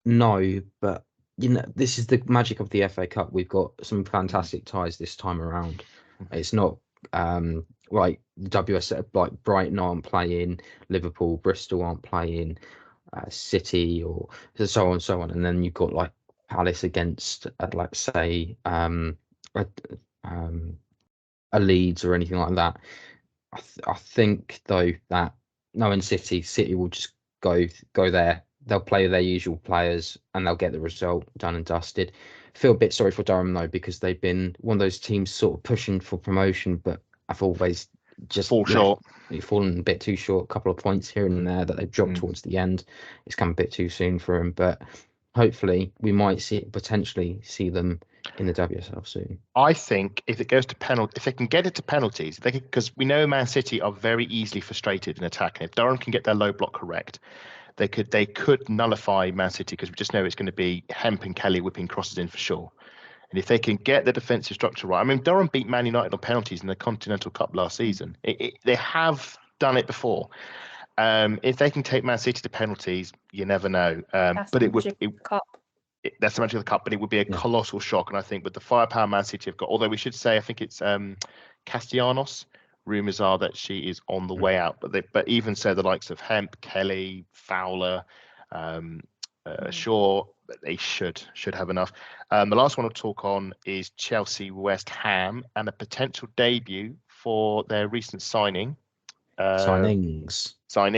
no, but this is the magic of the FA Cup. We've got some fantastic ties this time around. It's not like WSL, like Brighton aren't playing, Liverpool, Bristol aren't playing, City, or so on and so on. And then you've got like Palace against like say a Leeds or anything like that. I think though that knowing City will just go there. They'll play their usual players and they'll get the result done and dusted. Feel a bit sorry for Durham though, because they've been one of those teams sort of pushing for promotion, but I've always just Fall short. fallen a bit too short. A couple of points here and there that they've dropped towards the end. It's come a bit too soon for them, but hopefully we might potentially see them in the WSL soon. I think if it goes to penalty, if they can get it to penalties, because we know Man City are very easily frustrated in attacking. If Durham can get their low block correct, they could nullify Man City, because we just know it's going to be Hemp and Kelly whipping crosses in for sure. And if they can get the defensive structure right, I mean, Durham beat Man United on penalties in the Continental Cup last season. They have done it before. If they can take Man City to penalties, you never know. But it would. That's the Magic of the Cup, but it would be a colossal shock. And I think with the firepower Man City have got, although we should say, I think it's Castellanos. Rumours are that she is on the way out, but even so, the likes of Hemp, Kelly, Fowler, Shaw, they should have enough. The last one I'll talk on is Chelsea West Ham and a potential debut for their recent signing. Signings. So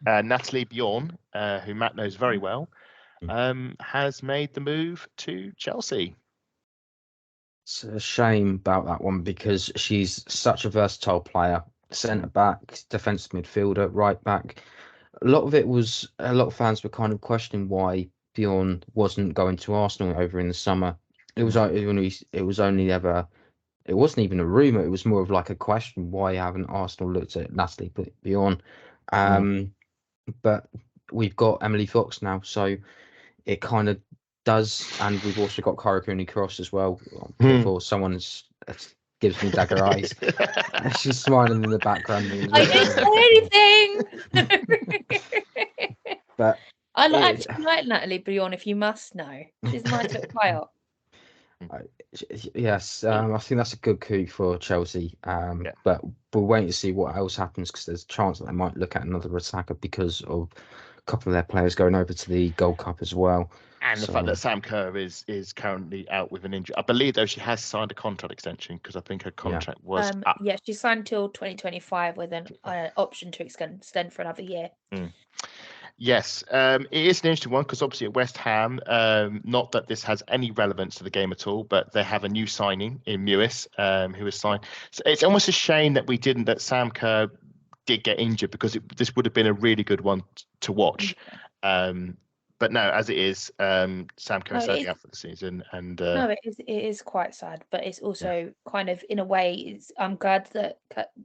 Natalie Bjorn, who Matt knows very well, has made the move to Chelsea. It's a shame about that one because she's such a versatile player. Centre back, defensive midfielder, right back. A lot of fans were kind of questioning why Bjorn wasn't going to Arsenal over in the summer. It wasn't even a rumour. It was more of like a question: why haven't Arsenal looked at Natalie Bjorn? But we've got Emily Fox now, so it kind of does, and we've also got Cara Cooney-Cross as well. Before someone gives me dagger eyes, she's smiling in the background. I didn't say anything. But I actually like Natalie Bjorn, if you must know. She's a nice little player. Yes, I think that's a good coup for Chelsea. But we're waiting to see what else happens, because there's a chance that they might look at another attacker because of a couple of their players going over to the Gold Cup as well. And the fact that Sam Kerr is currently out with an injury. I believe, though, she has signed a contract extension, because I think her contract was up. Yeah, she signed till 2025 with an option to extend for another year. Yes, it is an interesting one, because obviously at West Ham, not that this has any relevance to the game at all, but they have a new signing in Mewis, who was signed. So it's almost a shame that Sam Kerr did get injured, because this would have been a really good one to watch. But no, as it is, Sam Kerr is certainly out for the season. And no, it is quite sad, but it's also kind of, in a way, I'm glad that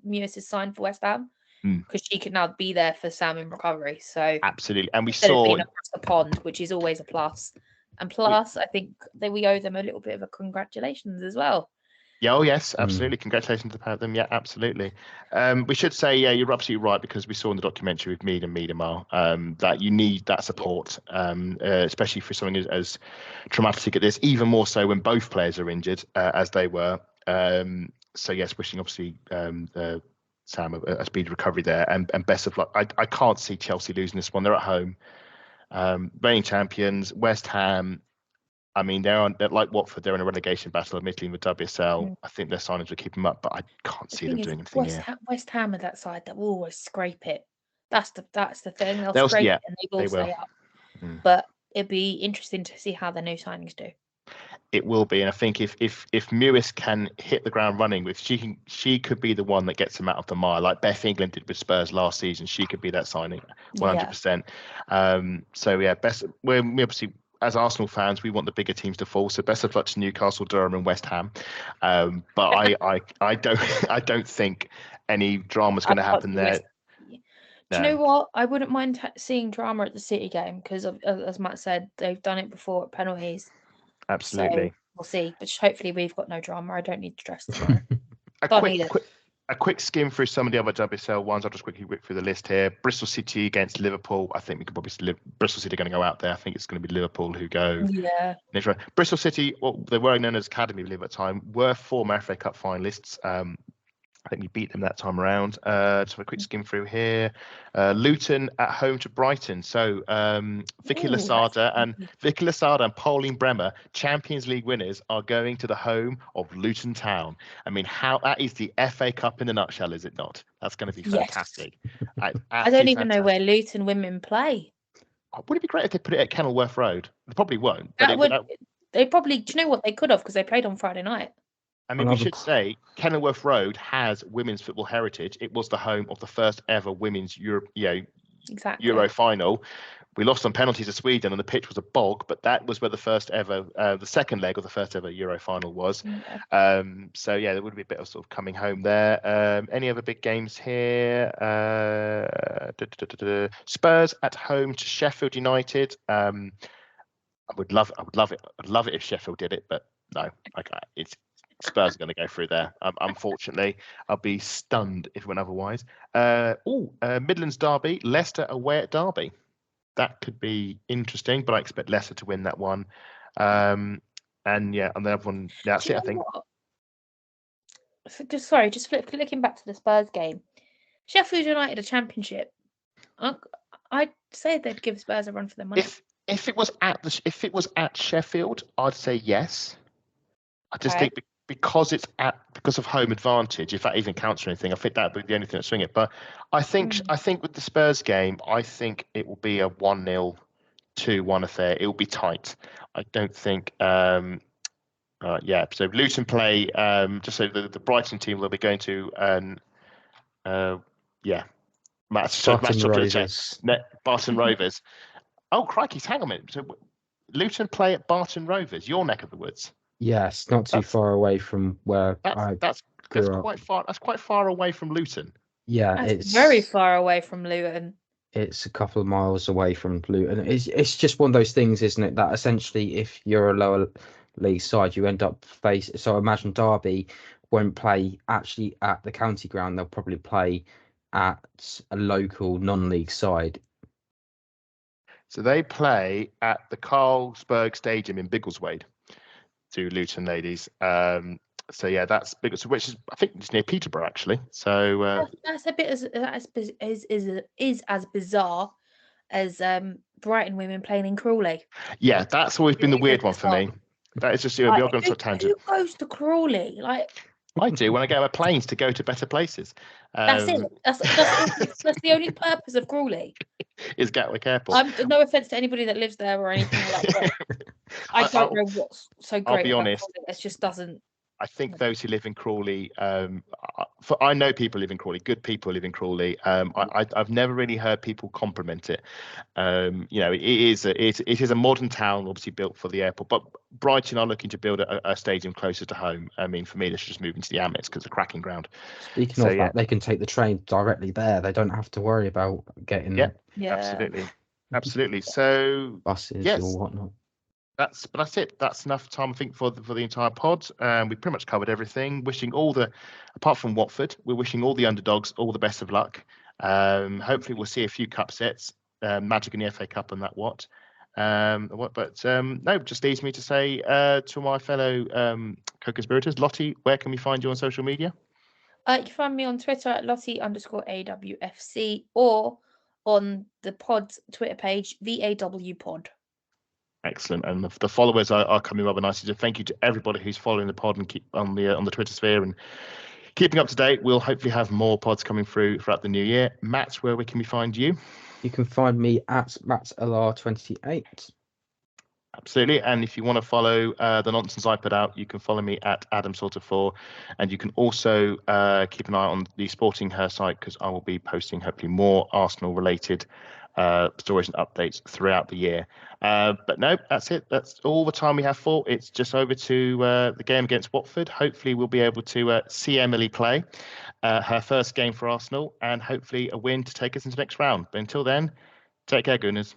Mewis is signed for West Ham, because she can now be there for Sam in recovery. So absolutely, and we saw being across the pond, which is always a plus. And plus, I think that we owe them a little bit of a congratulations as well. Yeah, oh yes, absolutely. Congratulations about them. Yeah, absolutely. We should say, you're absolutely right, because we saw in the documentary with Mead and Miedemar that you need that support, especially for something as traumatic as this, even more so when both players are injured, as they were. So yes, wishing obviously Sam a speedy recovery there, and best of luck. I can't see Chelsea losing this one. They're at home, reigning champions. West Ham, I mean, they're like Watford. They're in a relegation battle, admittedly, with WSL. I think their signings will keep them up, but I can't see them doing anything here. West Ham are that side that will always scrape it. That's the thing. They'll scrape it and they will stay up. But it'd be interesting to see how the new signings do. It will be, and I think if Mewis can hit the ground running, she could be the one that gets him out of the mire, like Beth England did with Spurs last season. She could be that signing, 100%. So yeah, we obviously, as Arsenal fans, we want the bigger teams to fall. So best of luck to Newcastle, Durham, and West Ham. But I don't think any drama's going to happen there. Do you know what? I wouldn't mind seeing drama at the City game, because, as Matt said, they've done it before at penalties. Absolutely. So we'll see. But hopefully we've got no drama. I don't need stress tomorrow. A quick skim through some of the other WSL ones. I'll just quickly whip through the list here. Bristol City against Liverpool. I think we could probably Bristol City are going to go out there. I think it's going to be Liverpool who go. Yeah. Bristol City, they were known as Academy, I believe, at the time, were former FA Cup finalists. I think we beat them that time around. Just have a quick skim through here. Luton at home to Brighton. So Vicky Lasada and Pauline Bremer, Champions League winners, are going to the home of Luton Town. I mean, that is the FA Cup in a nutshell, is it not? That's going to be fantastic. I don't even know where Luton women play. Would it be great if they put it at Kenilworth Road? They probably won't. But they probably. Do you know what they could have? Because they played on Friday night. I mean, we should say Kenilworth Road has women's football heritage. It was the home of the first ever women's Euro final. We lost on penalties to Sweden, and the pitch was a bog. But that was where the first ever, the second leg of the first ever Euro final was. Yeah. So yeah, there would be a bit of sort of coming home there. Any other big games here? Spurs at home to Sheffield United. I would love it. I'd love it if Sheffield did it, but no, it's. Spurs are going to go through there. Unfortunately, I'll be stunned if it went otherwise. Midlands derby, Leicester away at Derby. That could be interesting, but I expect Leicester to win that one. And the other one, that's it, I think. Just flicking back to the Spurs game. Sheffield United, a championship. I'd say they'd give Spurs a run for their money. If it was at Sheffield, I'd say yes. I just think because of home advantage, if that even counts for anything, I think that would be the only thing that swing it. But I think with the Spurs game, I think it will be a 1-0, 2-1 affair. It will be tight. I don't think. So Luton play. Just so the Brighton team will be going to. Barton Rovers. Oh crikey! Hang on a minute. So Luton play at Barton Rovers, your neck of the woods. Yes, not too far away from where that's quite far. That's quite far away from Luton. Yeah, it's very far away from Luton. It's a couple of miles away from Luton. It's just one of those things, isn't it? That essentially, if you're a lower league side, you end up facing. So imagine Derby won't play actually at the county ground. They'll probably play at a local non-league side. So they play at the Carlsberg Stadium in Biggleswade. To Luton ladies. So yeah, that's big. So which is, I think, it's near Peterborough actually. So that's a bit as bizarre as Brighton women playing in Crawley. Yeah, that's always been the weird one for me. That is just you're going to a tangent. Who goes to Crawley? I do when I get on planes to go to better places. That's it. That's the only purpose of Crawley. Is Gatwick Airport. No offense to anybody that lives there or anything like that. I don't know what's so great. I'll be honest. It just doesn't. I think those who live in Crawley, I know people live in Crawley, good people live in Crawley. I've never really heard people compliment it. It is a modern town, obviously built for the airport, but Brighton are looking to build a stadium closer to home. I mean, for me, they should just move into the Amex because it's a cracking ground. Speaking of that, they can take the train directly there. They don't have to worry about getting. Yeah, absolutely. So buses or whatnot. That's it. That's enough time, I think, for the entire pod. We pretty much covered everything. Wishing apart from Watford, we're wishing all the underdogs all the best of luck. Hopefully, we'll see a few cup sets, Magic in the FA Cup and that what. No, just leaves me to say to my fellow co-conspirators, Lottie, where can we find you on social media? You can find me on Twitter at Lottie_AWFC or on the pod's Twitter page, VAW Pod. Excellent, and the followers are coming rather nicely. So thank you to everybody who's following the pod and keep on the Twitter sphere and keeping up to date. We'll hopefully have more pods coming through throughout the new year. Matt, where can we find you? You can find me at MattLR28. Absolutely, and if you want to follow the nonsense I put out, you can follow me at AdamSalter4, and you can also keep an eye on the Sporting Her site because I will be posting hopefully more Arsenal-related stories and updates throughout the year. But no, that's it. That's all the time we have for. It's just over to the game against Watford. Hopefully we'll be able to see Emily play her first game for Arsenal and hopefully a win to take us into the next round. But until then, take care, Gooners.